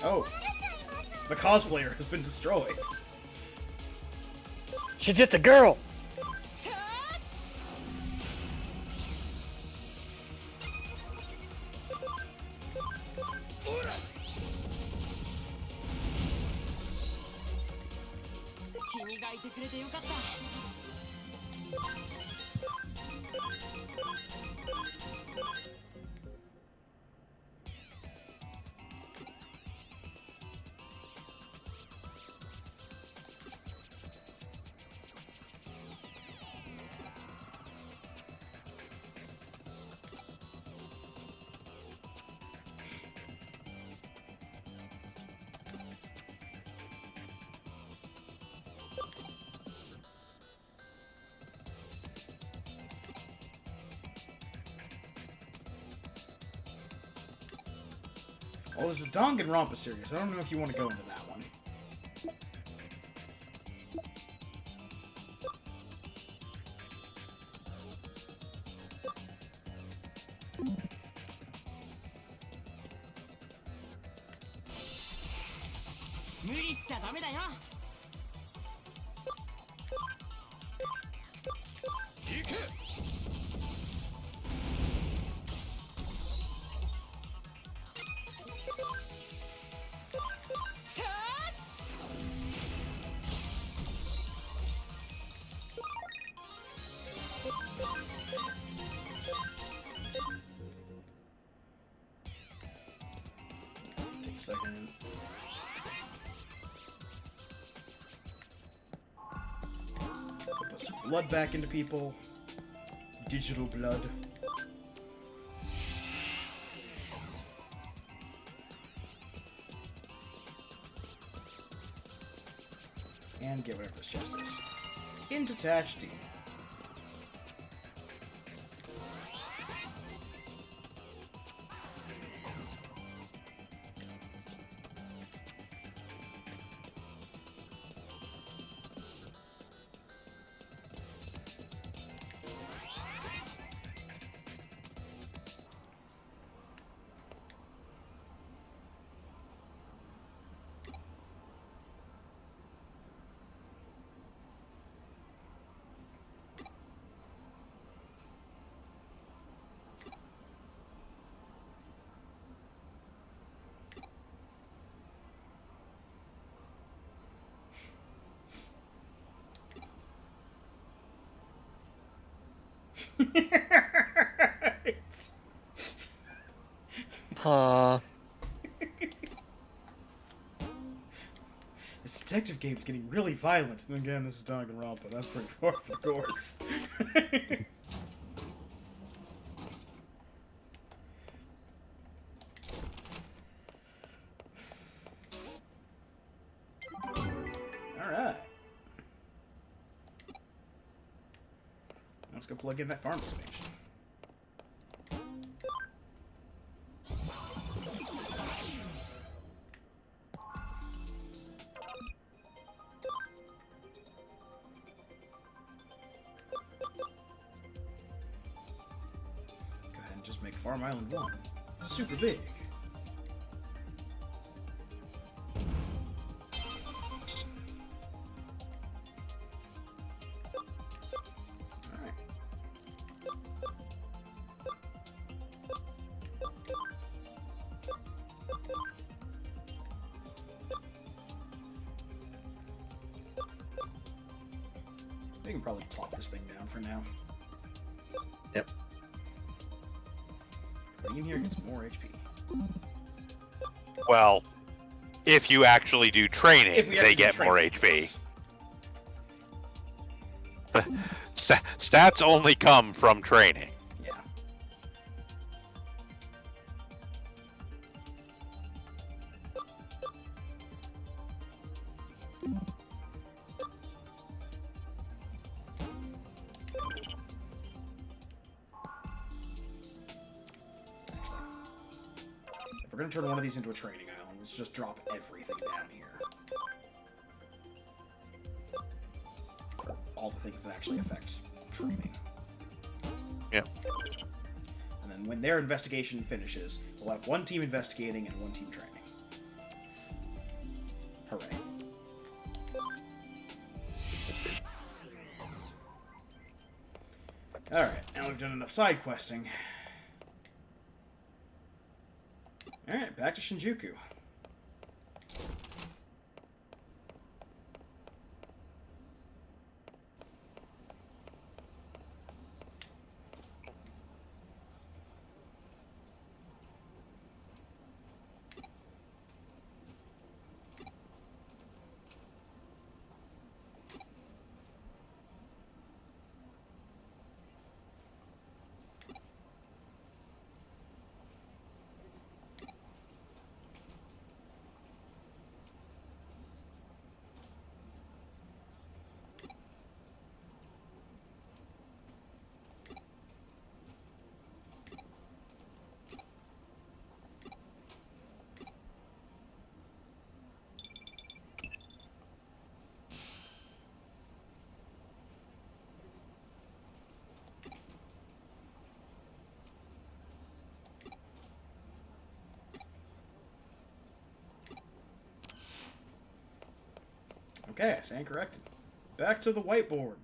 Oh, the cosplayer has been destroyed. She's just a girl. Well, there's a Danganronpa series. I don't know if you want to go into that one. Take a second. Put some blood back into people. Digital blood. And get whatever this chest is. Into Tatch D. This detective game is getting really violent. And again, this is Danganronpa. That's pretty far for the course. Alright. Let's go plug in that farm expansion. Go ahead and just make Farm Island 1 super big. Alright. We can probably plop this thing down for now. Yep. Putting in here gets more HP. Well, if you actually do training, If we they actually get train more them, HP. yes. Stats only come from training. Yeah. If we're gonna turn one of these into a training island, let's just drop everything down here. All the things that actually affect training. Yep. And then when their investigation finishes, we'll have one team investigating and one team training. Hooray. Alright, now we've done enough side questing. Alright, back to Shinjuku. Okay, I stand corrected. Back to the whiteboard.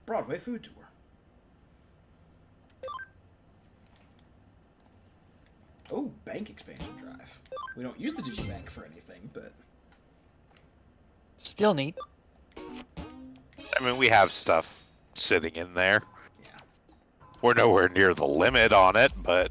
Broadway food tour. Oh, bank expansion drive. We don't use the Digibank for anything, but... Still neat. I mean, we have stuff sitting in there. yeah. We're nowhere near the limit on it, but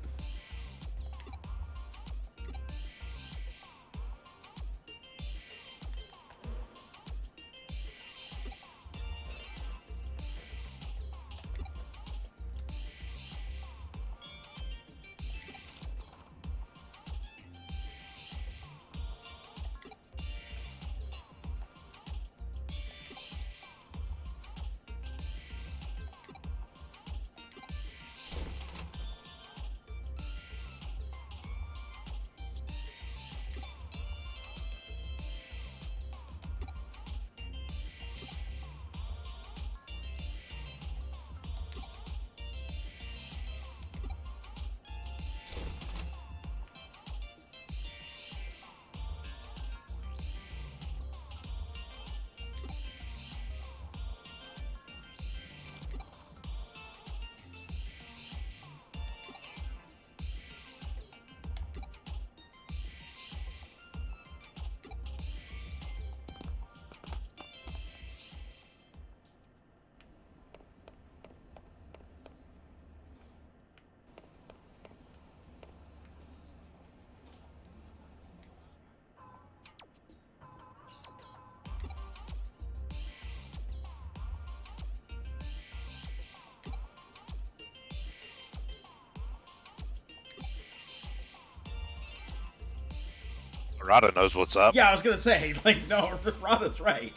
Rada knows what's up. Yeah, I was gonna say, like, no, Rada's right.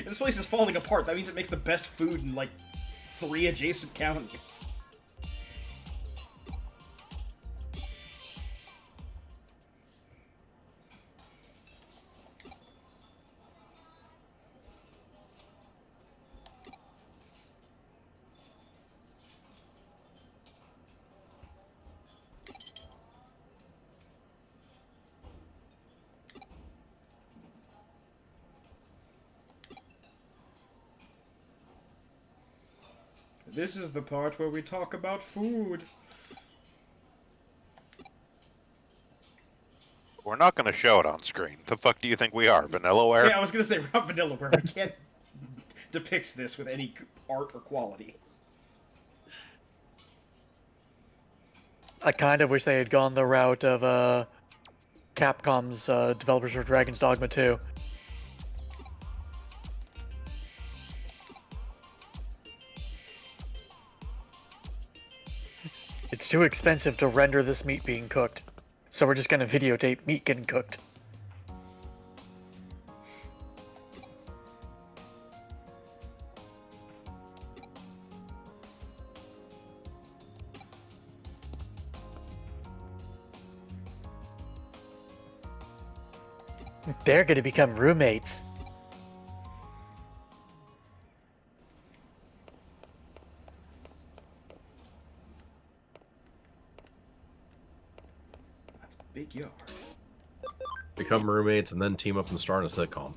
This place is falling apart. That means it makes the best food in, like, 3 adjacent counties. This is the part where we talk about food. We're not going to show it on screen. The fuck do you think we are, Vanillaware? Yeah, I was gonna say, we're not Vanillaware. We can't depict this with any art or quality. I kind of wish they had gone the route of Capcom's developers for Dragon's Dogma 2. It's too expensive to render this meat being cooked, so we're just gonna videotape meat getting cooked. They're gonna become roommates. That's a big yard. Become roommates and then team up and star in a sitcom.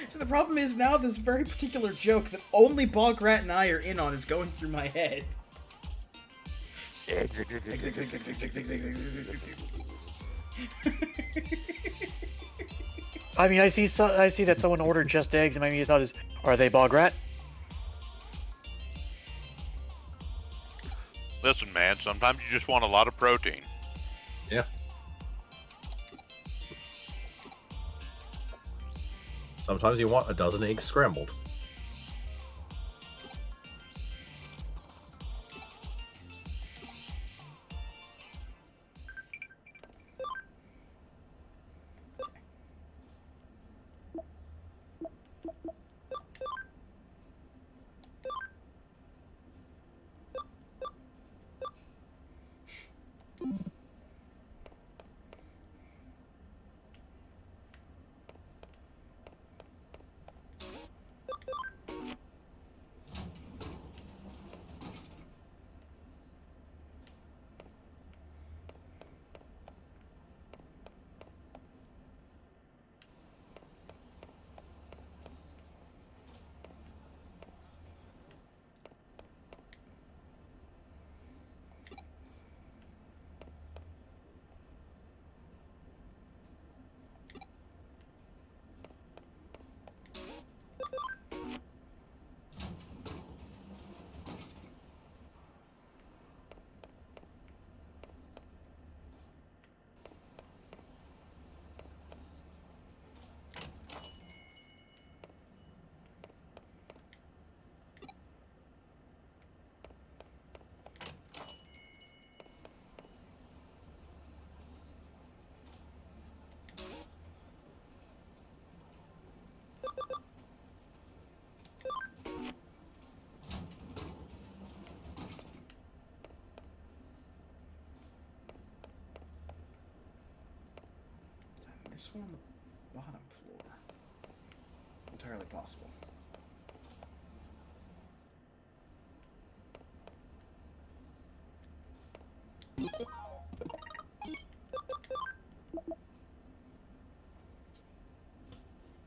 So the problem is now this very particular joke that only Bograt and I are in on is going through my head. I mean, I see that someone ordered just eggs, and my immediate thought is, are they Bograt? Listen, man, sometimes you just want a lot of protein. Yeah. Sometimes you want a dozen eggs scrambled. swore on the bottom floor. Entirely possible.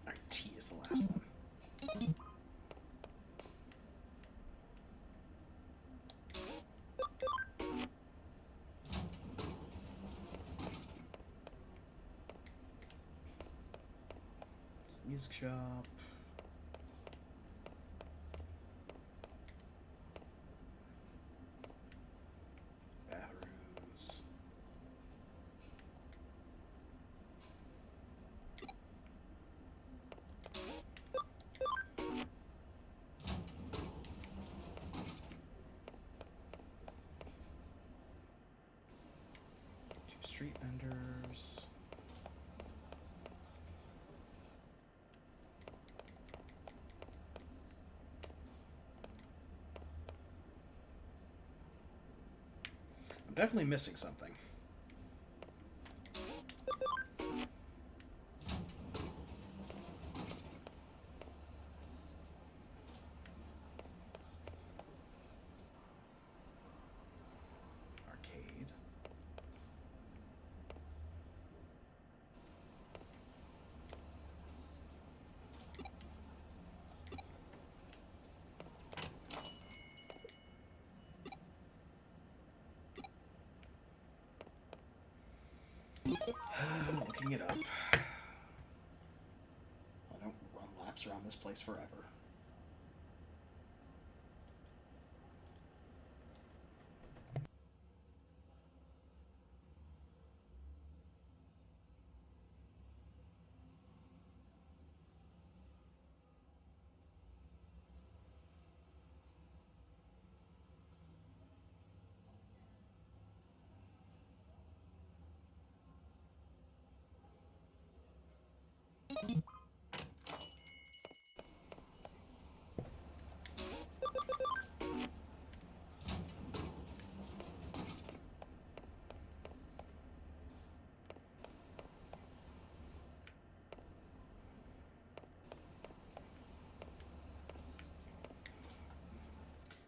Alright, T is the last one. It's the music shop. Bathrooms. Two street vendors. I'm definitely missing something. Arcade. Looking it up. I don't run laps around this place forever.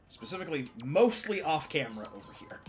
Specifically, mostly off camera over here.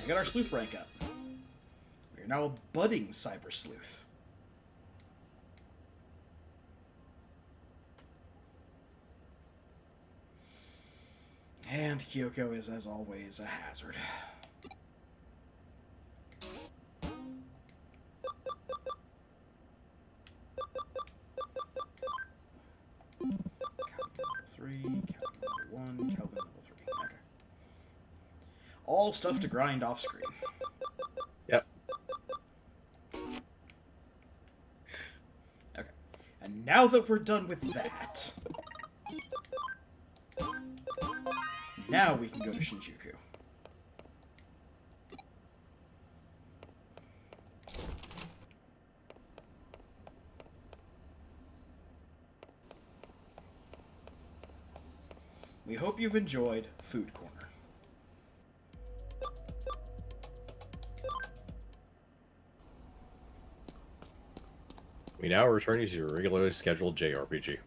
got our sleuth rank up. We are now a budding cyber sleuth. And Kyoko is, as always, a hazard. Calvin level 3, Calvin level 1, Calvin level 3. Okay. All stuff to grind off screen. Yep. Okay. And now that we're done with that, now we can go to Shinjuku. We hope you've enjoyed Food Corner. We now return to your regularly scheduled JRPG.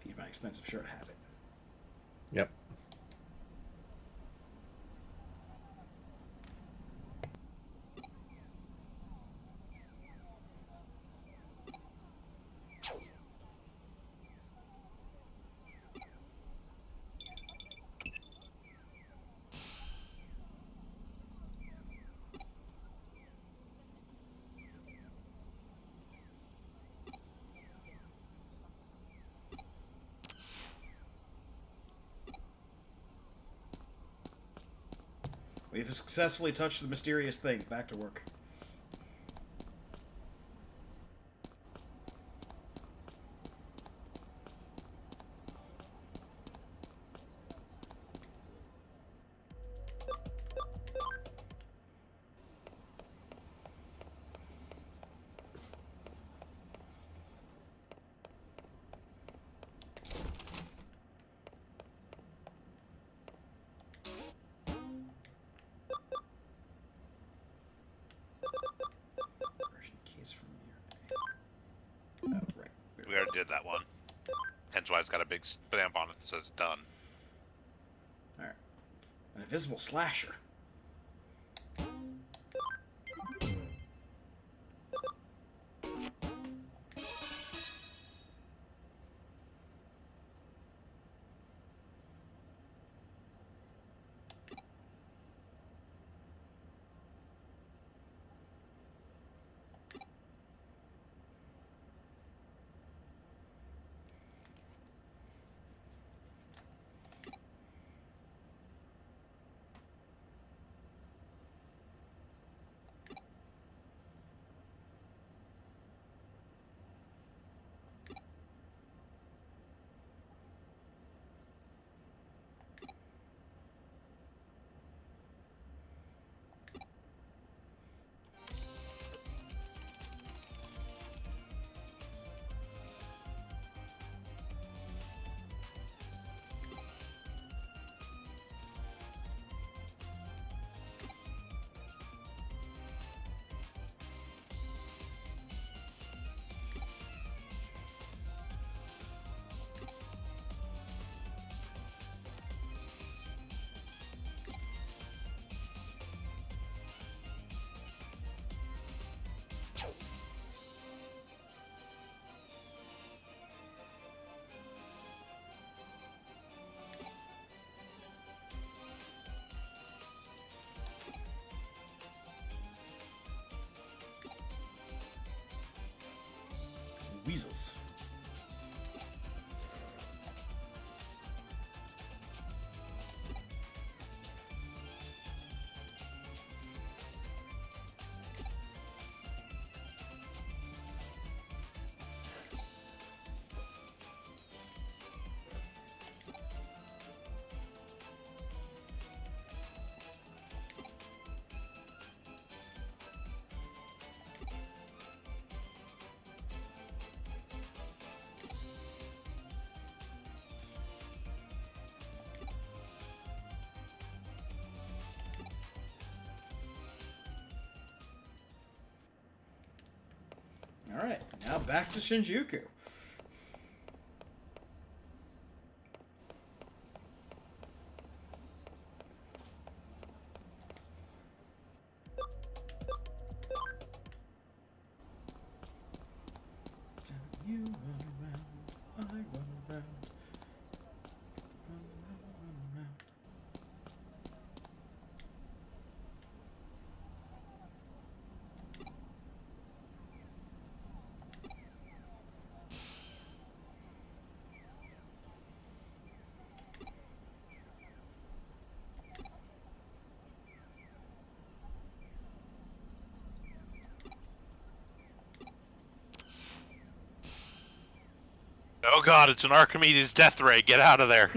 Feed my expensive shirt habit. Yep. We've successfully touched the mysterious thing. Back to work. Version keys from near. Oh, right. We already did that one. Hence why it's got a big stamp on it that says done. Alright. An invisible slasher. Weasels. Alright, now back to Shinjuku. You run around, I run around. Run around, run around. Oh god, it's an Archimedes death ray. Get out of there.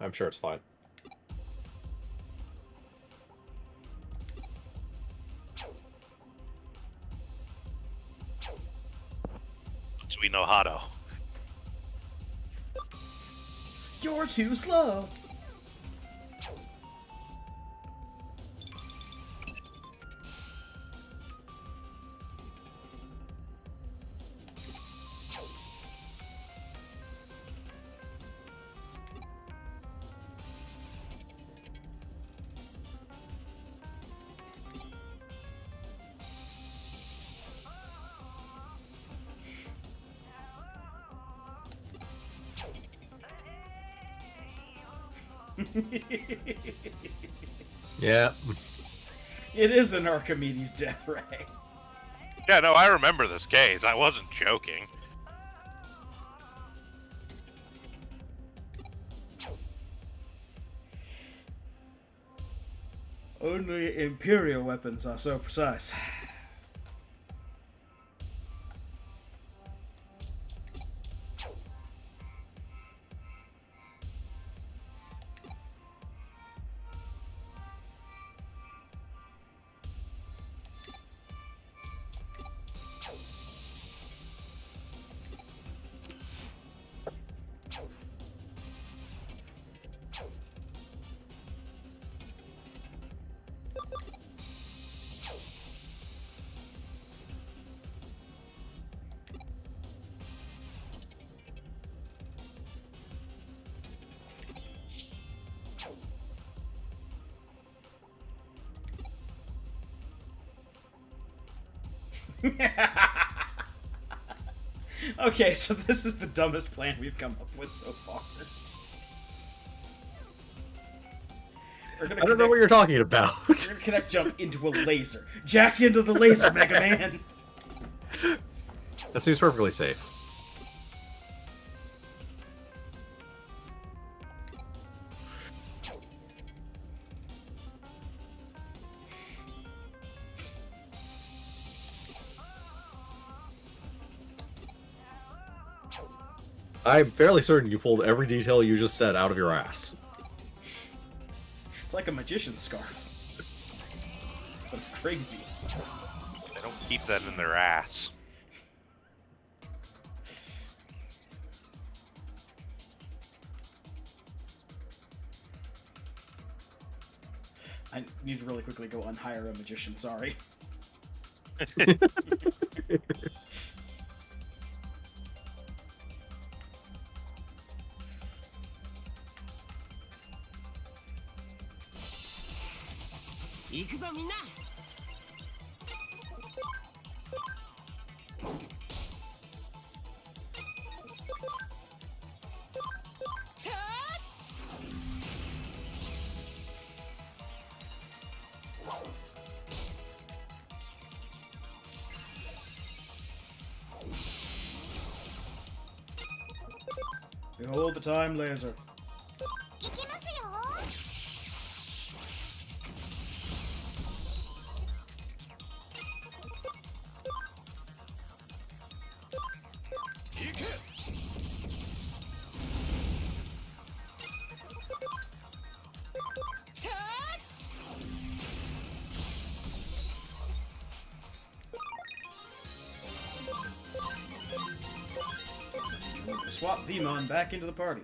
I'm sure it's fine. So we know how to. You're too slow. Yeah. It is an Archimedes death ray. Yeah, no, I remember this case. I wasn't joking. Only Imperial weapons are so precise. Okay, so this is the dumbest plan we've come up with so far. I don't know what you're talking about. We're gonna connect jump into a laser. Jack into the laser, Mega Man! That seems perfectly safe. I'm fairly certain you pulled every detail you just said out of your ass. It's like a magician's scarf. But it's crazy. They don't keep that in their ass. I need to really quickly go unhire a magician, sorry. Behold the time laser. swap Vmon back into the party.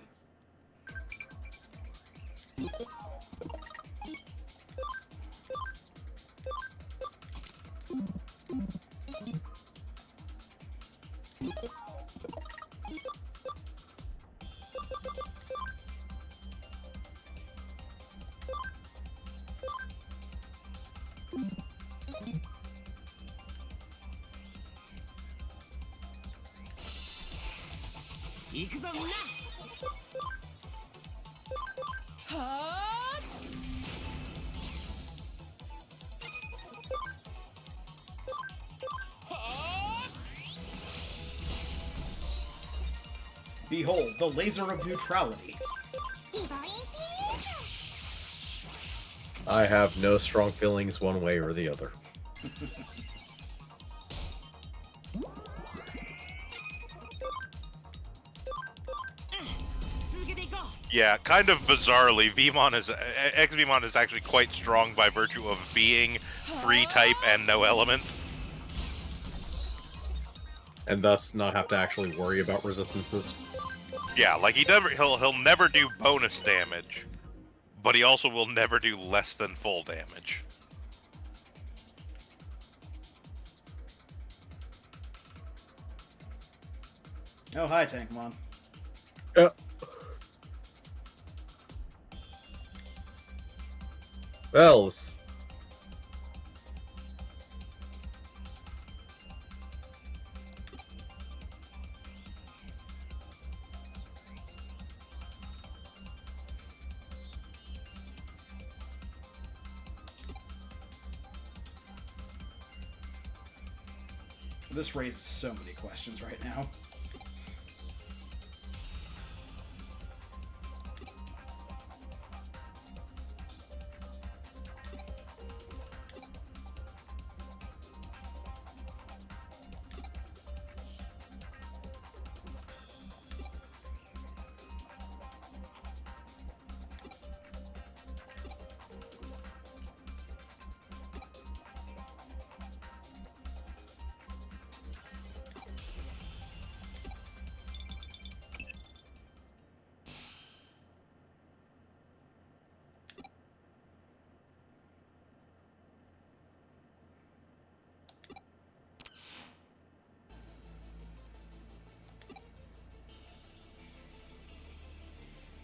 Behold, the laser of neutrality. I have no strong feelings one way or the other. Yeah, kind of bizarrely, X-Vmon is actually quite strong by virtue of being 3 type and no element. And thus not have to actually worry about resistances. Yeah, like he'll never do bonus damage, but he also will never do less than full damage. Oh, hi, Tankmon. Well, This raises so many questions right now.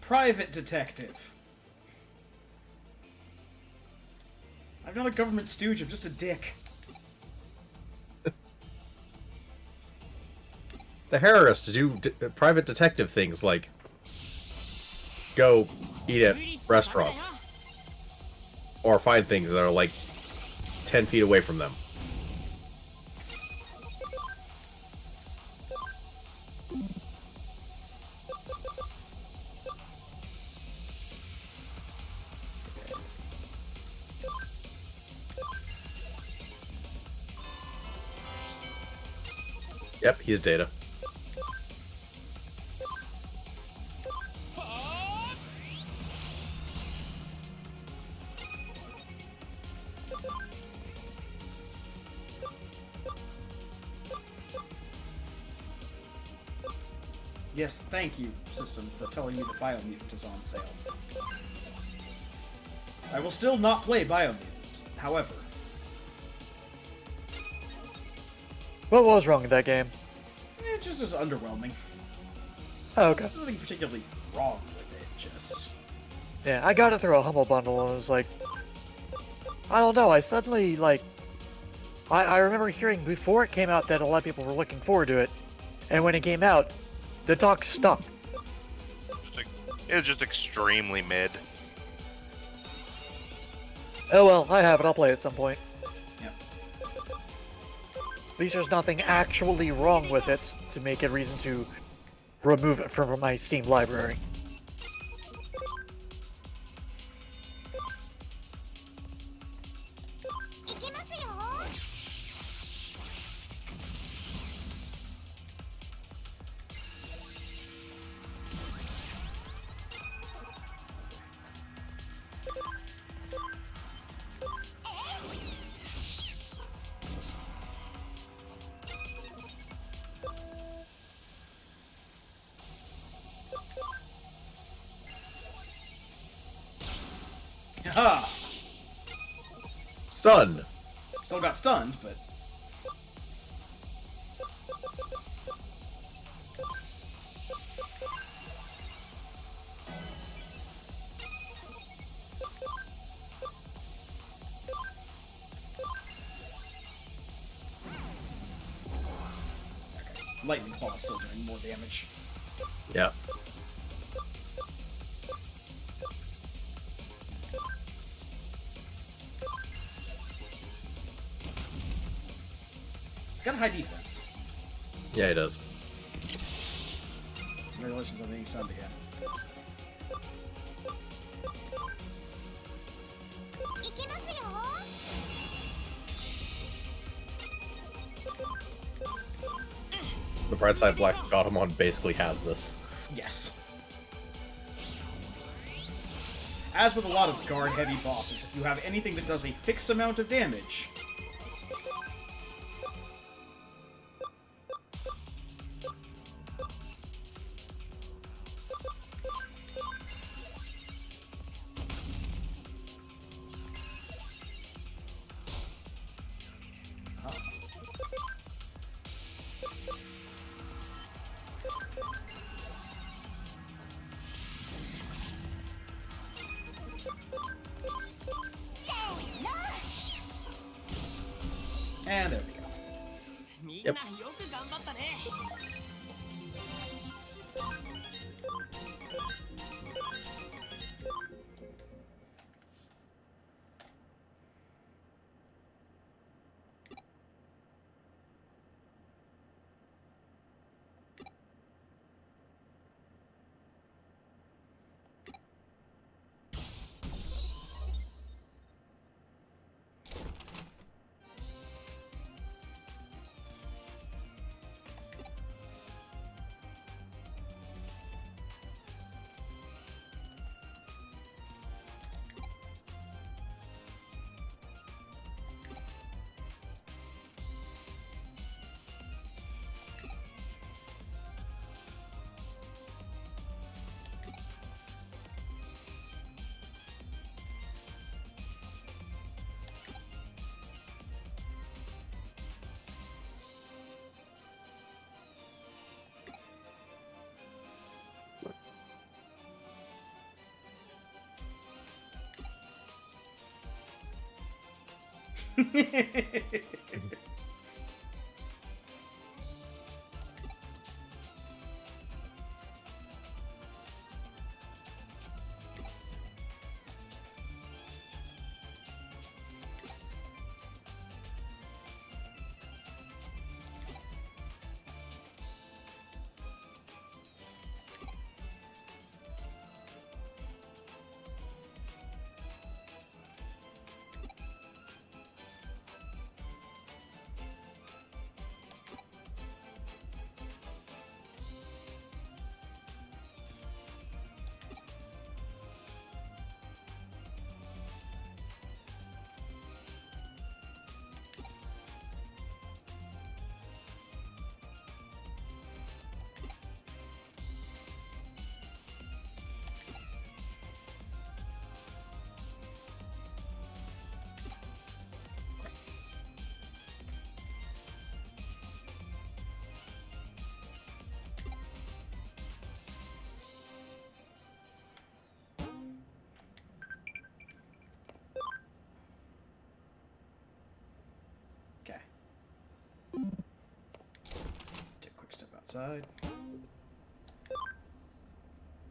Private detective. I'm not a government stooge, I'm just a dick. the Harris to do private detective things like go eat at restaurants or find things that are like 10 feet away from them. Yep, he's Data. Yes, thank you, system, for telling me that Biomutant is on sale. I will still not play Biomutant, however. What was wrong with that game? It just is underwhelming. Oh, okay. There's nothing particularly wrong with it, just... Yeah, I got it through a Humble Bundle, and it was like... I don't know, I suddenly, like... I remember hearing before it came out that a lot of people were looking forward to it, and when it came out, the talk stuck. It was just extremely mid. Oh well, I have it, I'll play it at some point. Yep. At least there's nothing actually wrong with it to make a reason to remove it from my Steam library. Ha! Sun. Still got stunned, but... Okay. Lightning Ball is still doing more damage. Yeah. It's got a high defense. Yeah, it does. Congratulations on being stunned again. The bright side, Black Gotamon basically has this. Yes. As with a lot of guard-heavy bosses, if you have anything that does a fixed amount of damage... Huh. And there we go. みんなよく頑張ったね。 Okay. Take a quick step outside.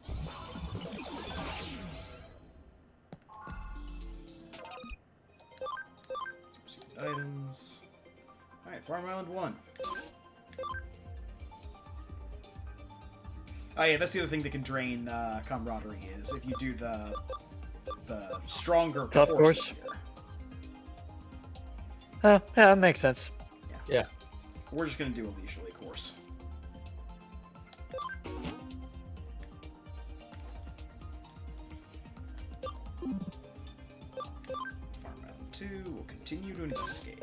Some secret items. Alright, Farm Island 1. Oh yeah, that's the other thing that can drain camaraderie is if you do the stronger Tough course. here. Yeah, that makes sense. Yeah. We're just gonna do a leisurely course. Farm Island 2 will continue to investigate.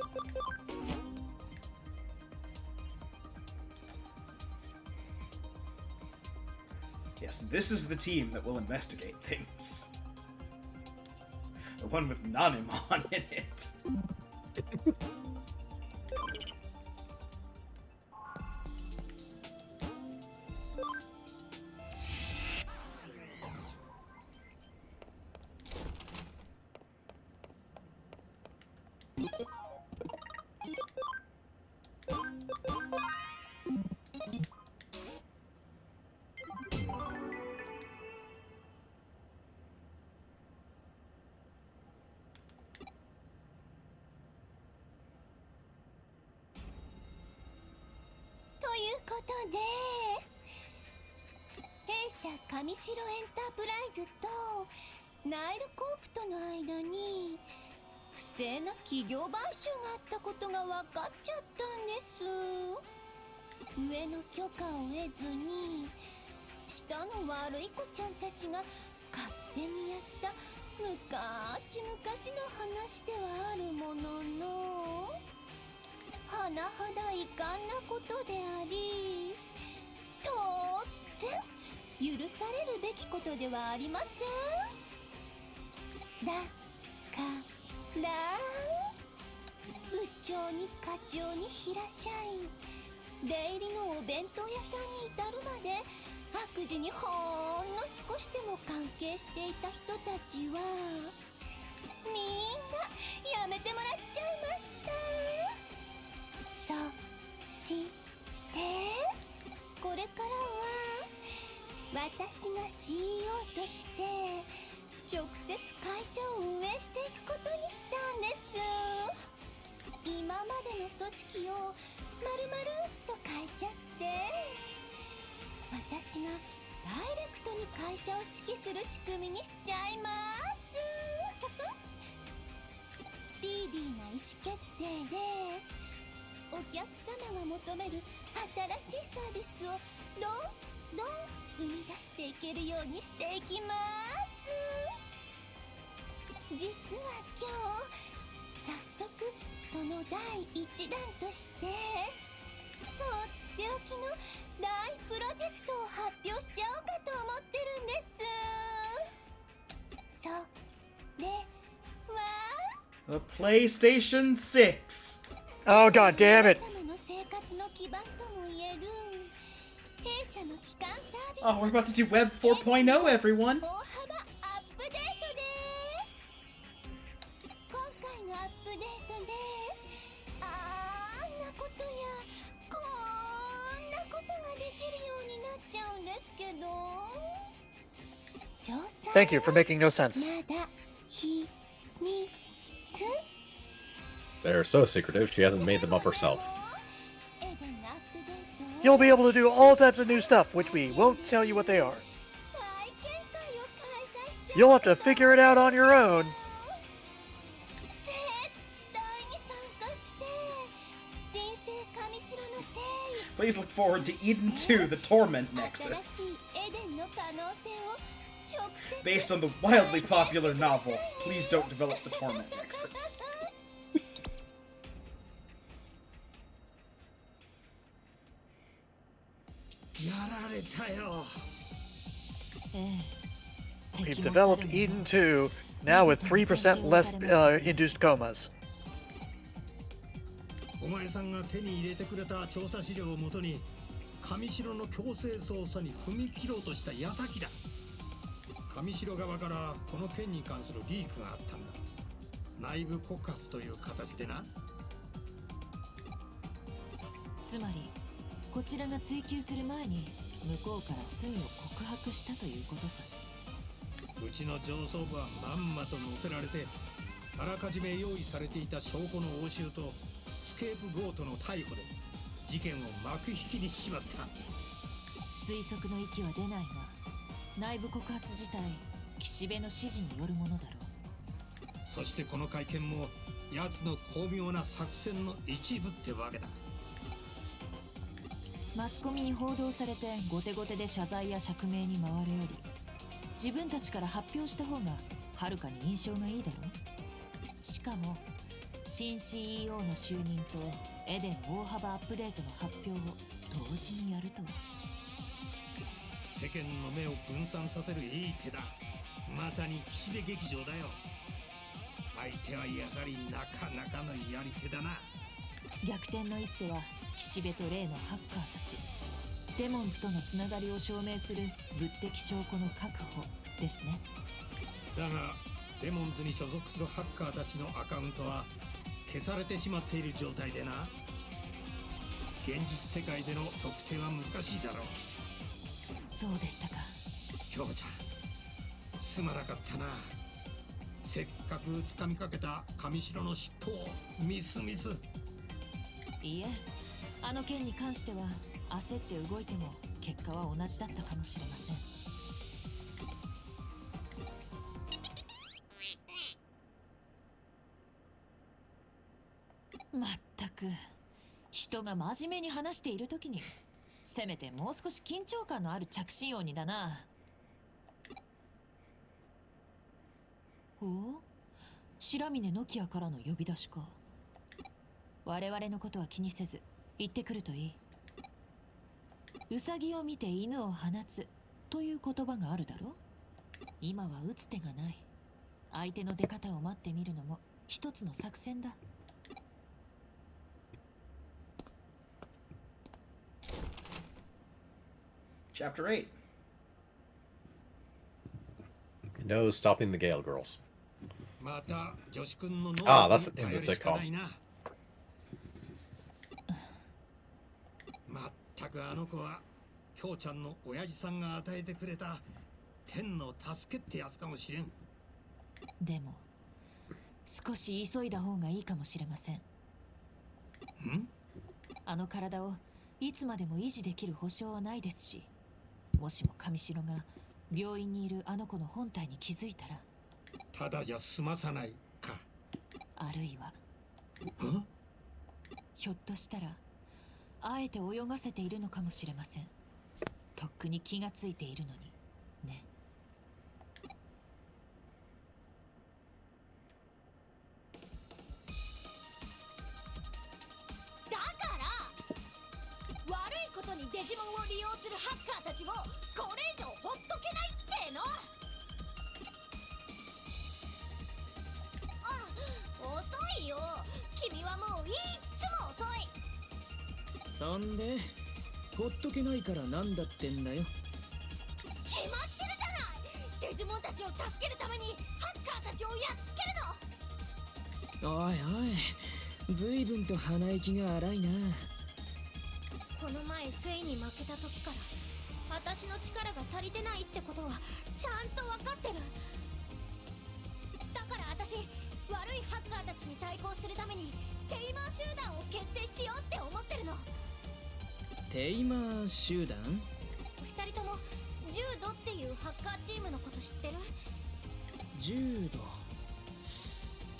Yes, this is the team that will investigate things. The one with Nanimon in it.弊社上白エンタープライズとナイルコープとの間に不正な企業買収があったことが分かっちゃったんです。上の許可を得ずに下の悪い子ちゃんたちが勝手にやった昔々の話ではあるものの、甚だ遺憾なことであり、当然許されるべきことではありません。だから部長に課長に平社員、出入りのお弁当屋さんに至るまで悪事にほんの少しでも関係していた人たちはみんなやめてもらっちゃいました。そしてこれからは私が CEO として直接会社を運営していくことにしたんです。今までの組織を丸々っと変えちゃって、私がダイレクトに会社を指揮する仕組みにしちゃいますスピーディーな意思決定でお客様が求める新しいサービスをどんどん生み出していけるようにしていきます。実は今日早速その第一弾としてとっておきの大プロジェクトを発表しちゃおうかと思ってるんです。それは The PlayStation 6. Oh, god damn it. 皆様の生活の基盤とも言える弊社の基幹サービス Oh, we're about to do Web 4.0, everyone. 大幅アップデートです。今回のアップデートであんなことやこんなことができるようになっちゃうんですけど、詳細 Thank you for making no sense. まだ秘密。 They're so secretive, she hasn't made them up herself. You'll be able to do all types of new stuff, which we won't tell you what they are. You'll have to figure it out on your own. Please look forward to Eden 2, The Torment Nexus. Based on the wildly popular novel, Please Don't Develop the Torment Nexus. We've developed Eden 2, now with 3% less induced comas. お前さんが手に入れてくれた調査資料をもとに上白の強制捜査に踏み切ろうとした矢先だ。上白側からこの件に関するリークがあったんだ。内部告発という形でな。つまりこちらが追及する前に向こうから罪を告白したということさ。うちの上層部はまんまと乗せられて、あらかじめ用意されていた証拠の押収とスケープゴートの逮捕で事件を幕引きにしまった。推測の域は出ないが、内部告発自体岸辺の指示によるものだろう。そしてこの会見も奴の巧妙な作戦の一部ってわけだ。マスコミに報道されて後手後手で謝罪や釈明に回るより、自分たちから発表した方がはるかに印象がいいだろう。しかも新 CEO の就任とエデン大幅アップデートの発表を同時にやるとは。世間の目を分散させるいい手だ。まさに岸辺劇場だよ。相手はやはりなかなかのやり手だな。逆転の一手は岸辺と例のハッカーたち、デモンズとのつながりを証明する物的証拠の確保ですね。だがデモンズに所属するハッカーたちのアカウントは消されてしまっている状態でな。現実世界での特定は難しいだろう。そうでしたか。京子ちゃん、すまなかったな。せっかく掴みかけた上白の尻尾をミス。いいえ、あの件に関しては焦って動いても結果は同じだったかもしれません。まったく、人が真面目に話している時にせめてもう少し緊張感のある着信音にだな。ほう、白峰ノキアからの呼び出しか。我々のことは気にせず行ってくるといい。ウサギを見て犬を放つという言葉があるだろ。今は打つ手がない。相手の出方を待ってみるのも一つの作戦だ。Chapter 8. No stopping the Gale Girls. また女子くんの能 Ah, 力 that's に in 頼 the るしか sitcom. ないな。まったくあの子は京ちゃんの親父さんが与えてくれた天の助けってやつかもしれん。でも少し急いだ方がいいかもしれません。あの体をいつまでも維持できる保証はないですし、もしも上白が病院にいるあの子の本体に気づいたら、ただじゃ済まさないか。あるいはひょっとしたらあえて泳がせているのかもしれません。とっくに気がついているのにね。だから悪いことにデジモンを利用するハッカーたちをこれ以上ほっとけないっての。あ、遅いよ。君はもういっつも遅い。そんでほっとけないからなんだってんだよ。決まってるじゃない。デジモンたちを助けるためにハッカーたちをやっつけるの。おいおい、随分と鼻息が荒いな。この前セイに負けた時から私の力が足りてないってことはちゃんと分かってる。だから私、悪いハッカーたちに対抗するためにテイマー集団を結成しようって思ってるの。テイマー集団？二人ともジュードっていうハッカーチームのこと知ってる？柔道。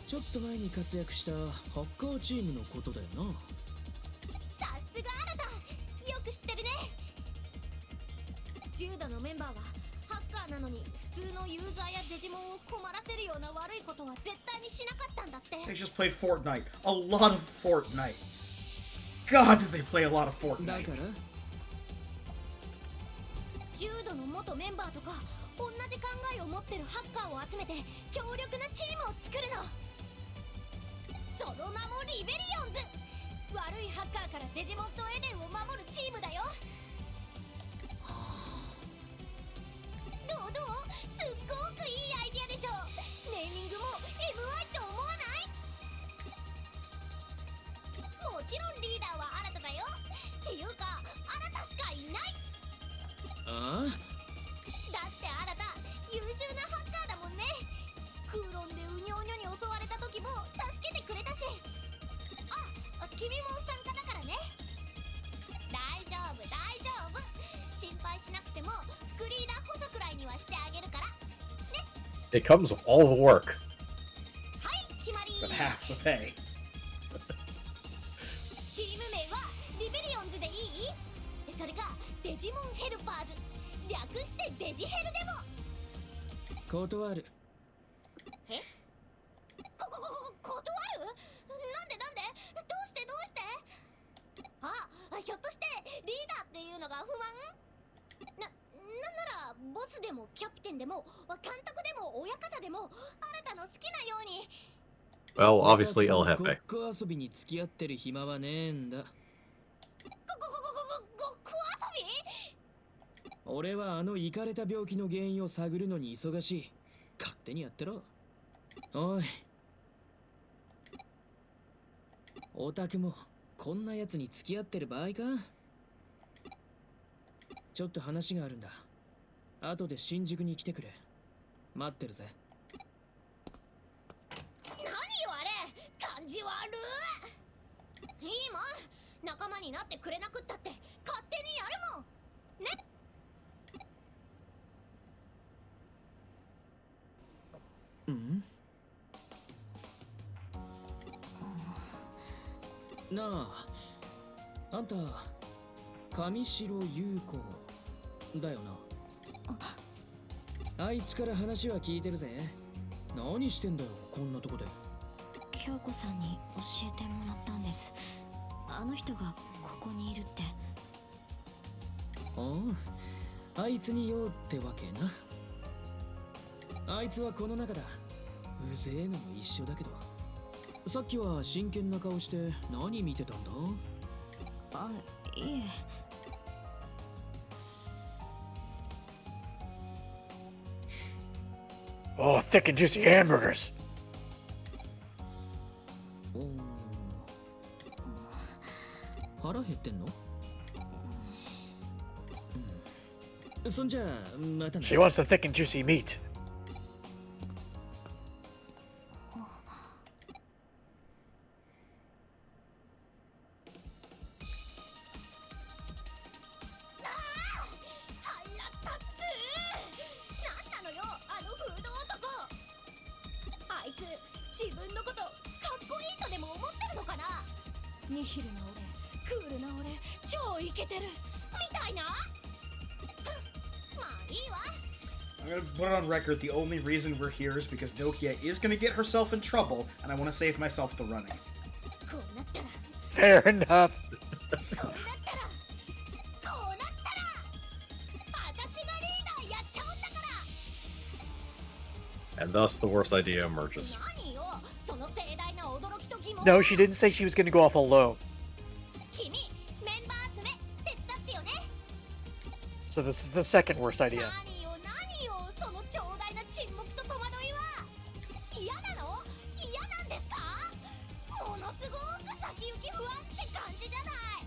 ちょっと前に活躍したハッカーチームのことだよな。さすがあなた、よく知ってるね。ジュードのメンバーはハッカーなのに普通のユーザーやデジモンを困らせるような悪いことは絶対にしなかったんだって。 They just played Fortnite. A lot of Fortnite. God, did they play a lot of だ Fortnite. からジュードの元メンバーとか同じ考えを持ってるハッカーを集めて強力なチームを作るの。その名もリベリオンズ。悪いハッカーからデジモンとエデンを守るチームだよ。どうすっごくいいアイディアでしょ。ネーミングも MI って思わない？もちろんリーダーはあなただよ。っていうかあなたしかいない。ああ、だってあなた優秀なハッカーだもんね。クーロンでウニョウニョに襲われた時も助けてくれたし。君も参加だからね。大丈夫大丈夫、心配しなくても副リーダー補助くらいにはしてあげるからね。 It comes with all the work. はい決まり。 But half the pay. チーム名はリベリオンズでいい？それかデジモンヘルパーズ、略してデジヘルでも。断る。え？断る？なんでどうしてひょっとしてリーダーっていうのが不満？なんならボスでもキャプテンでも監督でも親方でもあなたの好きなように。Well, obviously オ El タクは Jefe. ごっこ遊びに付き合ってる暇はねえんだ。ごっこ遊び？俺はあのイカれた病気の原因を探るのに忙しい。勝手にやってろ。おい。オタクもこんなやつに付き合ってる場合か？ちょっと話があるんだ。後で新宿に来てくれ。待ってるぜ。何よあれ、感じ悪い。いいもん、仲間になってくれなくったって勝手にやるもんね。うんなあ、あんた上白優子だよな。あいつから話は聞いてるぜ。何してんだよこんなとこで。京子さんに教えてもらったんです。あの人がここにいるって。ああ、あいつに用ってわけな。あいつはこの中だ。うぜえのも一緒だけど。さっきは真剣な顔して何見てたんだ？あ、いえ。Oh, thick and juicy hamburgers. おー、腹減ってんの？うん、そんじゃまたね。 She wants the thick and juicy meat. 自分のことかっこいいとでも思ってるのかな。ニヒルな俺、クールな俺、超イケてるみたいな。まあいいわ。I'm gonna put it on record, the only reason we're here is because Nokia is gonna get herself in trouble, and I want to save myself the running. こうなったら Fair enough. こうなったらこうなったら私がリーダーやっちゃうんだから。 And thus the worst idea emerges. 何よその盛大な驚きと疑問。 No, she didn't say she was going to go off alone. 君メンバー集め手伝ってよね。 So this is the second worst idea. 何よ何よその長大な沈黙と戸惑いは。嫌なの？嫌なんですか？ものすごく先行き不安って感じじゃない。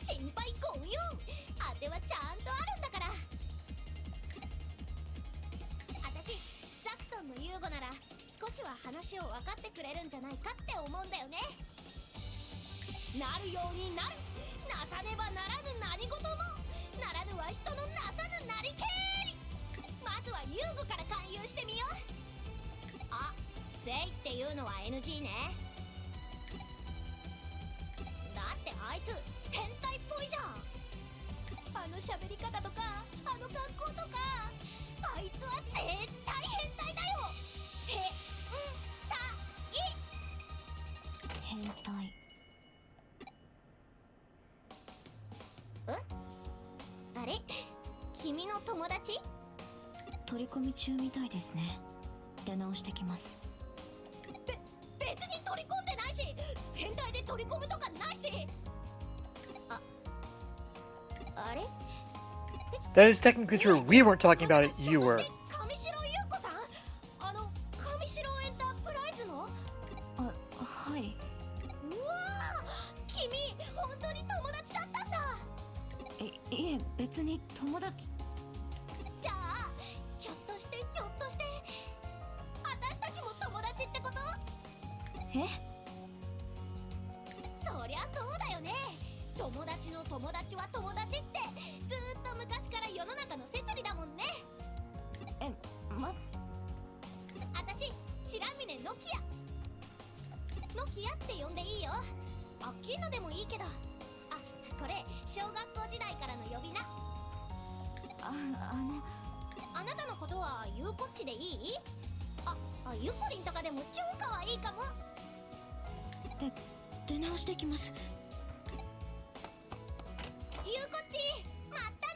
心配ご無用。当てはちゃんとあるんだから。私ザクソンのユーゴなら少しは話を分かってくれるんじゃないかって思うんだよね。なるようになる。なさねばならぬ何事もならぬは人のなさぬなりけり。まずはユーゴから勧誘してみよう。あ、フェイっていうのは NG ね。だってあいつ変態っぽいじゃん。あの喋り方とかあの格好とか、あいつは絶対変態だよ。変態。あれ？君の友達？取り込み中みたいですね。出直してきます。別に取り込んでないし、変態で取り込むとかないし。あれ？ That is technically true. We weren't talking about it. You were. 上白優子さん？あの上白エンタープライズの？あ、はい。うわー、君本当に友達だったんだ。いえ、別に友達。じゃあひょっとして私たちも友達ってこと？え？そりゃそうだよね。友達の友達は友達ってずーっと昔から世の中の摂理だもんね。私白峰ノキア。ノキアって呼んでいいよ。アッキーノでもいいけど。あ、これ小学校時代からの呼び名。あなたのことはゆうこっちでいい？ゆこりんとかでも超可愛いかも。出直してきます。ゆうこっちまった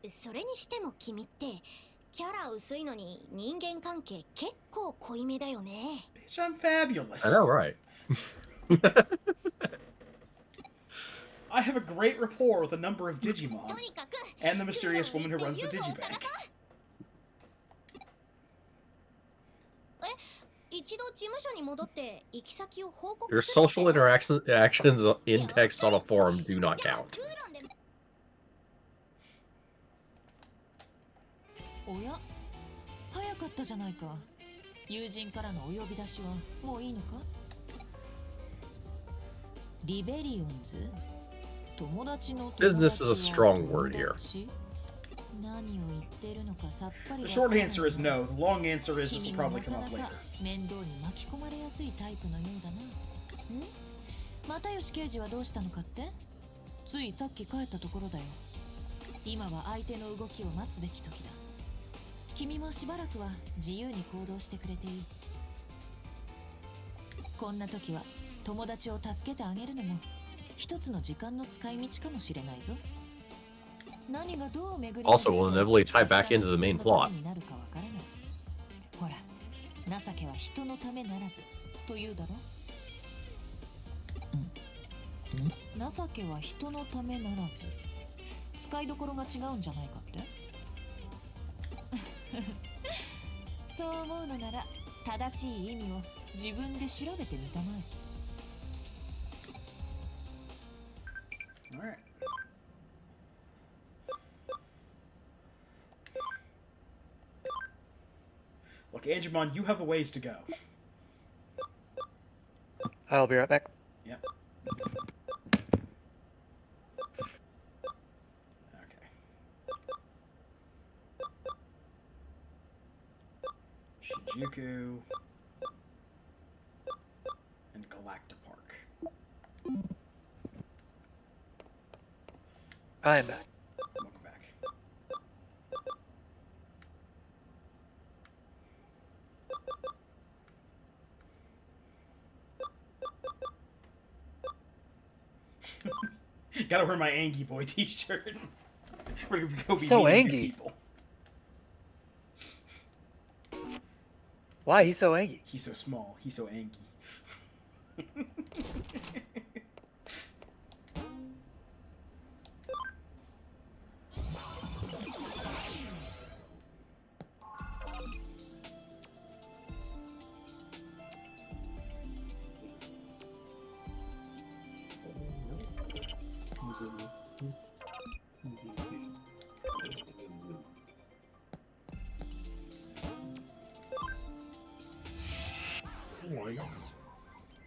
ね。それにしても君ってキャラ薄いのに人間関係結構濃いめだよね。 Bitch, I'm fabulous. I know, right? I have a great rapport with a number of Digimon, and the mysterious woman who runs the Digibank. 一度事務所に戻って行き先を報告 Your するって。 social interactions in text on a forum do not count. おや、早かったじゃないか。友人からのお呼び出しはもういいのか？リベリオンズ？友達の友達は Business is a strong word here. 何を言ってるのかさっぱり The わから short ない answer is no. The long answer is this 君 will も probably な come か up な later. か面倒に巻き込まれやすいタイプのようだな。又吉刑事はどうしたのかって？ついさっき帰ったところだよ。今は相手の動きを待つべき時だ。君もしばらくは自由に行動してくれていい。こんな時は友達を助けてあげるのも一つの時間の使い道かもしれないぞ。何がどう巡り Also, will inevitably tie back into the main plot. になるかわからない。ほら、情けは人のためならずと言うだろ。情けは人のためならず。使いどころが違うんじゃないかってそう思うのなら正しい意味を自分で調べてみたまえ。 Alright. Look, Angemon, you have a ways to go. I'll be right back. Yep. Okay. Shinjuku. And Galacta Park. I am back. Welcome back. Gotta wear my Angie Boy t-shirt. We're gonna go be So meeting new Angie. people. Why he's so angry? He's so small. He's so Angie.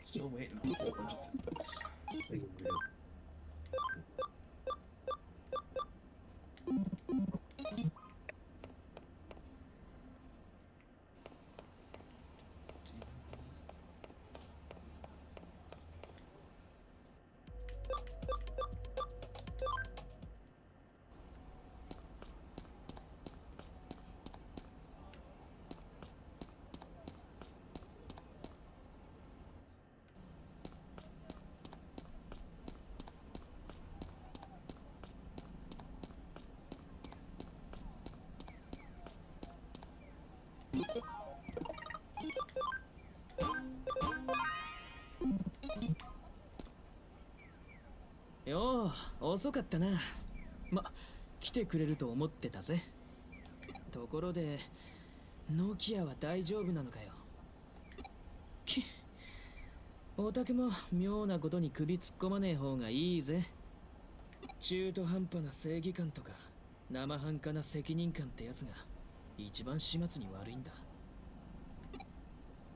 Still waiting on a whole bunch of things.よう、遅かったな。来てくれると思ってたぜ。ところで、ノキアは大丈夫なのかよ。オタクも妙なことに首突っ込まねえ方がいいぜ。中途半端な正義感とか生半可な責任感ってやつが一番始末に悪いんだ。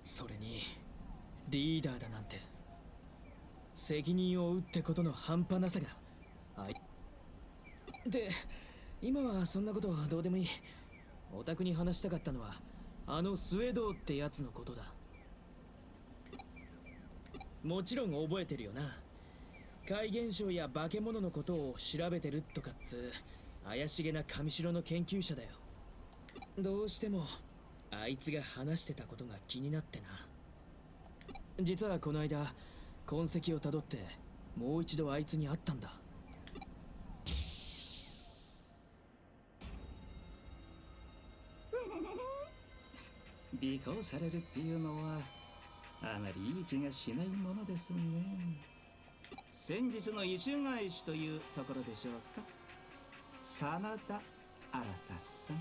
それにリーダーだなんて責任を負うってことの半端なさがで、今はそんなことはどうでもいい。オタクに話したかったのはあのスウェドーってやつのことだ。もちろん覚えてるよな。怪現象や化け物のことを調べてるとかっつ怪しげな神城の研究者だよ。どうしてもあいつが話してたことが気になってな。実はこの間痕跡をたどってもう一度あいつに会ったんだ。尾行されるっていうのはあまりいい気がしないものですね。先日の異種返しというところでしょうか。真田新さん。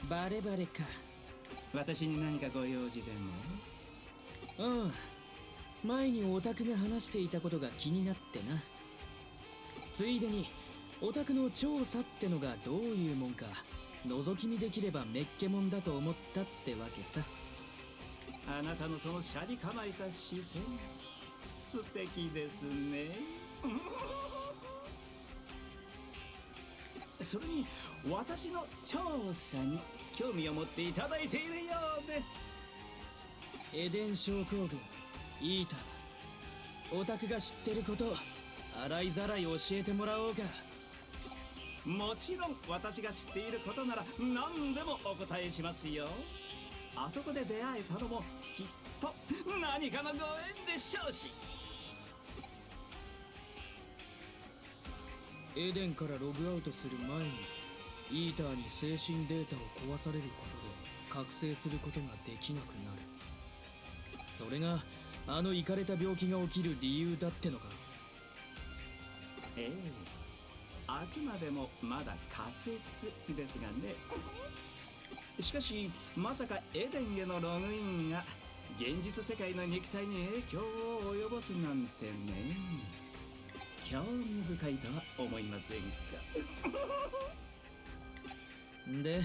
バレバレか。私に何かご用事でも？うん。前にオタクが話していたことが気になってな。ついでにオタクの調査ってのがどういうもんか覗き見できればめっけもんだと思ったってわけさ。あなたのそのシャリ構えた視線、素敵ですね。それに私の調査に興味を持っていただいているようで。エデン症候群、イーター、オタクが知ってること洗いざらい教えてもらおうか。もちろん私が知っていることなら何でもお答えしますよ。あそこで出会えたのもきっと何かのご縁でしょうし。エデンからログアウトする前にイーターに精神データを壊されることで覚醒することができなくなる。それがあのイカれた病気が起きる理由だってのか。ええ、あくまでもまだ仮説ですがね。しかしまさかエデンへのログインが現実世界の肉体に影響を及ぼすなんてね。興味深いとは思いませんか？で、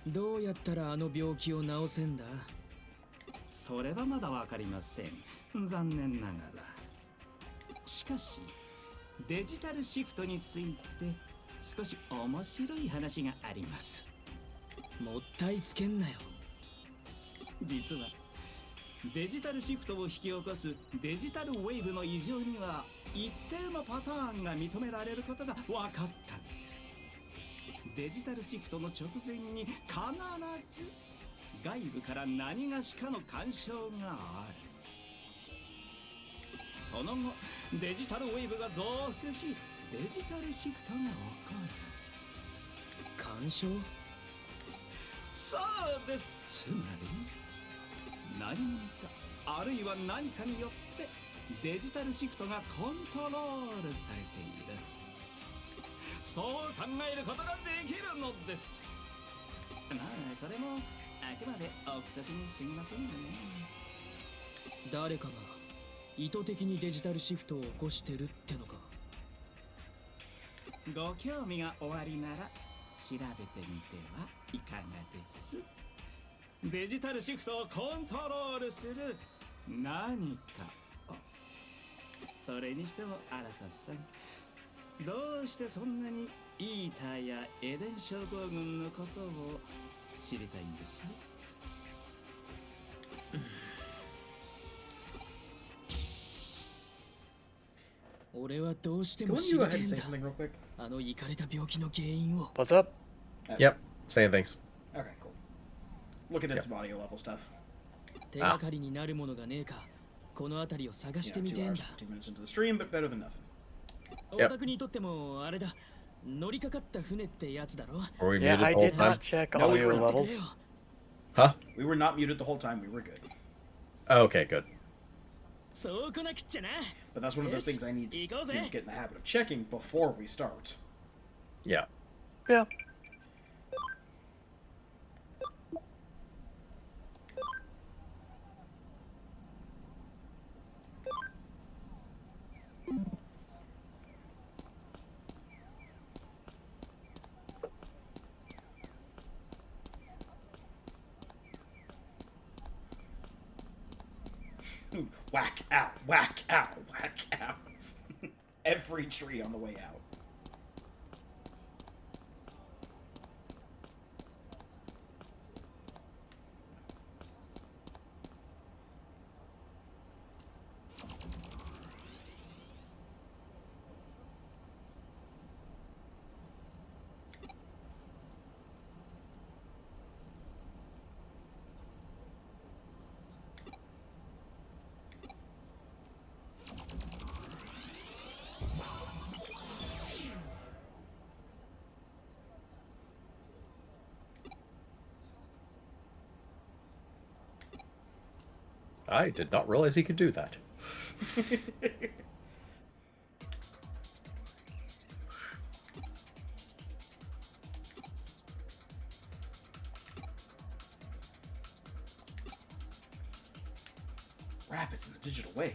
どうやったらあの病気を治せんだ？それはまだわかりません。残念ながら。しかしデジタルシフトについて少し面白い話があります。もったいつけんなよ。実はデジタルシフトを引き起こすデジタルウェーブの異常には一定のパターンが認められることが分かったんです。デジタルシフトの直前に必ず外部から何がしかの干渉がある。その後デジタルウェーブが増幅しデジタルシフトが起こる。干渉？そうです。つまり何者かあるいは何かによってデジタルシフトがコントロールされている。そう考えることができるのです。まあこれもあくまで憶測にすぎませんがね。誰かが意図的にデジタルシフトを起こしてるってのか。ご興味がおありなら調べてみてはいかがです？デジタルシフトをコントロールする何かを。それにしても新さん、どうしてそんなにイーターやエデン症候群のことを知りたいんです？俺はどうしても Can 知 you り go た ahead い and ん say だ。 something real quick? あのイカれた病気の原因を。 What's up? Yep, saying things. Okay, cool. Look at its body level stuff. 手がかりになるものがねえかこの辺りを探し You て know, み 2 てん hours, だ。 15 minutes into the stream, but better than nothing. オタクにとってもあれだ乗りかかった船ってやつだろ。 Were we Yeah, muted I the whole did time? not check No, we audio were not. levels. Huh? We were not muted the whole time. We were good. Oh, okay, good. そうこなくっちゃな。 But that's one of those things I need to Yes, get in the habit of checking before we start. Yeah. Yeah. Whack out, whack out, whack out. Every tree on the way out. I did not realize he could do that. Rapids in the digital wave.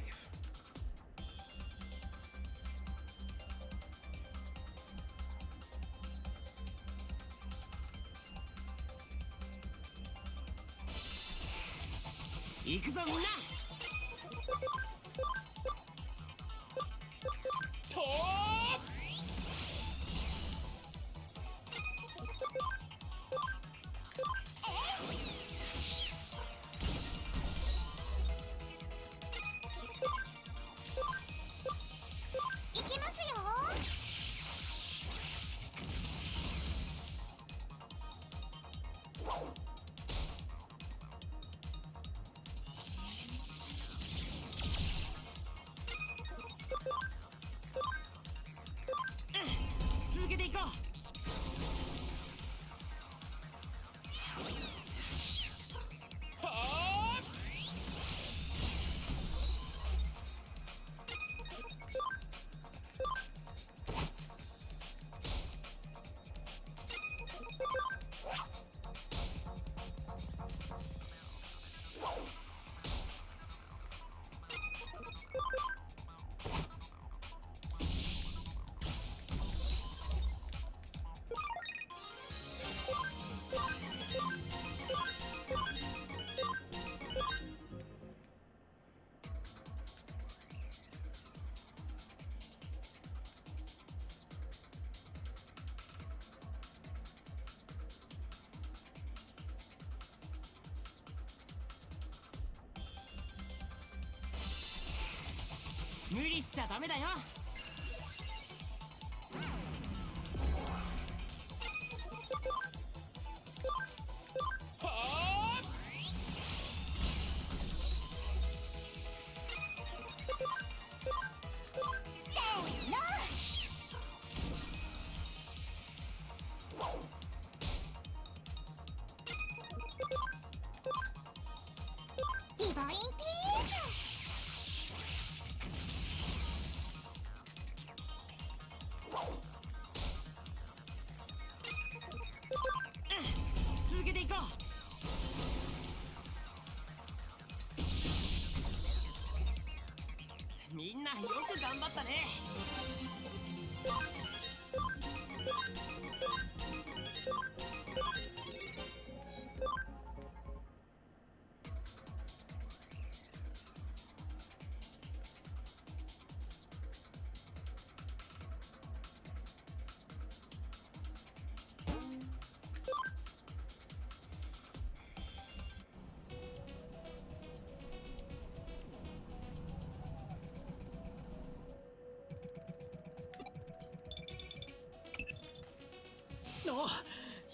お、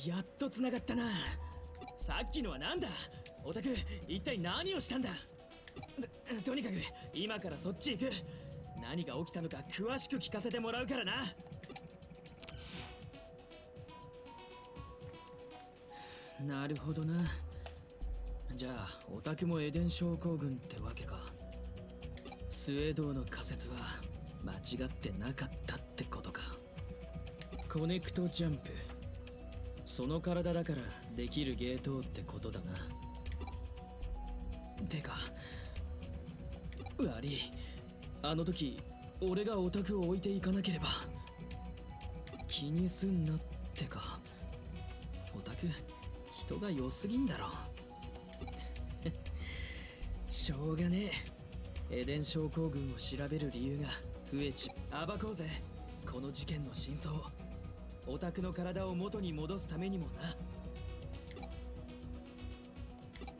やっと繋がったな。さっきのはなんだ？オタク、一体何をしたんだ？とにかく今からそっち行く。何が起きたのか詳しく聞かせてもらうからな。なるほどな。じゃあオタクもエデン症候群ってわけか。スウェードの仮説は間違ってなかったってことか。コネクトジャンプ、その体だからできるゲートってことだな。てか悪い、あの時俺がオタクを置いていかなければ。気にすんなってか、オタク人が良すぎんだろ。しょうがねえ。エデン症候群を調べる理由が増えち暴こうぜ、この事件の真相。オタクの体を元に戻すためにもな。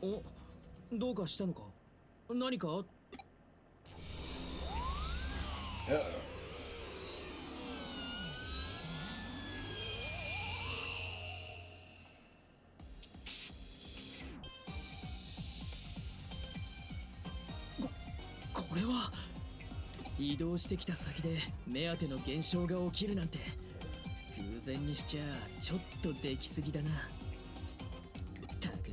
お、どうかしたのか？何か？これは移動してきた先で目当ての現象が起きるなんて、偶然にしちゃちょっとできすぎだな。たく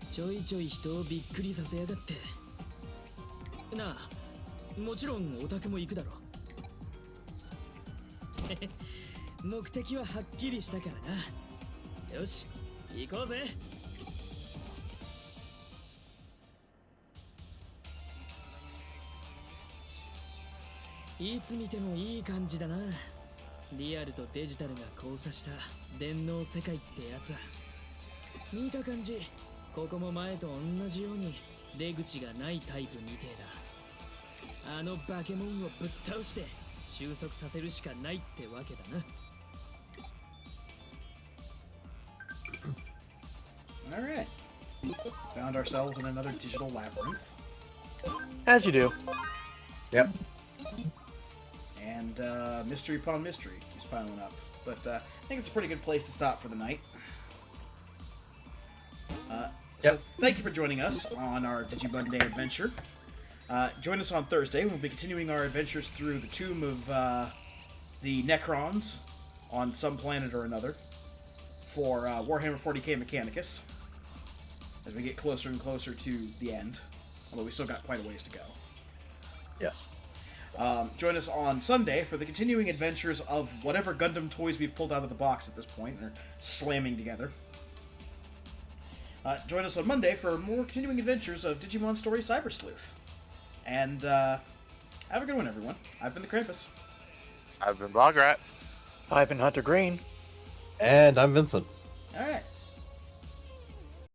ちょいちょい人をびっくりさせやがって。なあ、もちろんオタクも行くだろう。目的ははっきりしたからな。よし、行こうぜ。いつ見てもいい感じだな。リアルとデジタルが交差した電脳世界ってやつ。見た感じ、ここも前と同じように出口がないタイプみてえだ。あの化け物をぶっ倒して収束させるしかないってわけだな。Alright. Found ourselves in another digital labyrinth. As you do. Yep. And mystery upon mystery keeps piling up. But I think it's a pretty good place to stop for the night. So thank you for joining us on our Digimon Day adventure. Join us on Thursday. We'll be continuing our adventures through the tomb of the Necrons on some planet or another for Warhammer 40k Mechanicus as we get closer and closer to the end, although we still got quite a ways to go. Yes. Join us on Sunday for the continuing adventures of whatever Gundam toys we've pulled out of the box at this point and are slamming together. Join us on Monday for more continuing adventures of Digimon Story Cyber Sleuth. And have a good one, everyone. I've been the Krampus. I've been Bograt. I've been Hunter Green. And I'm Vincent. All right.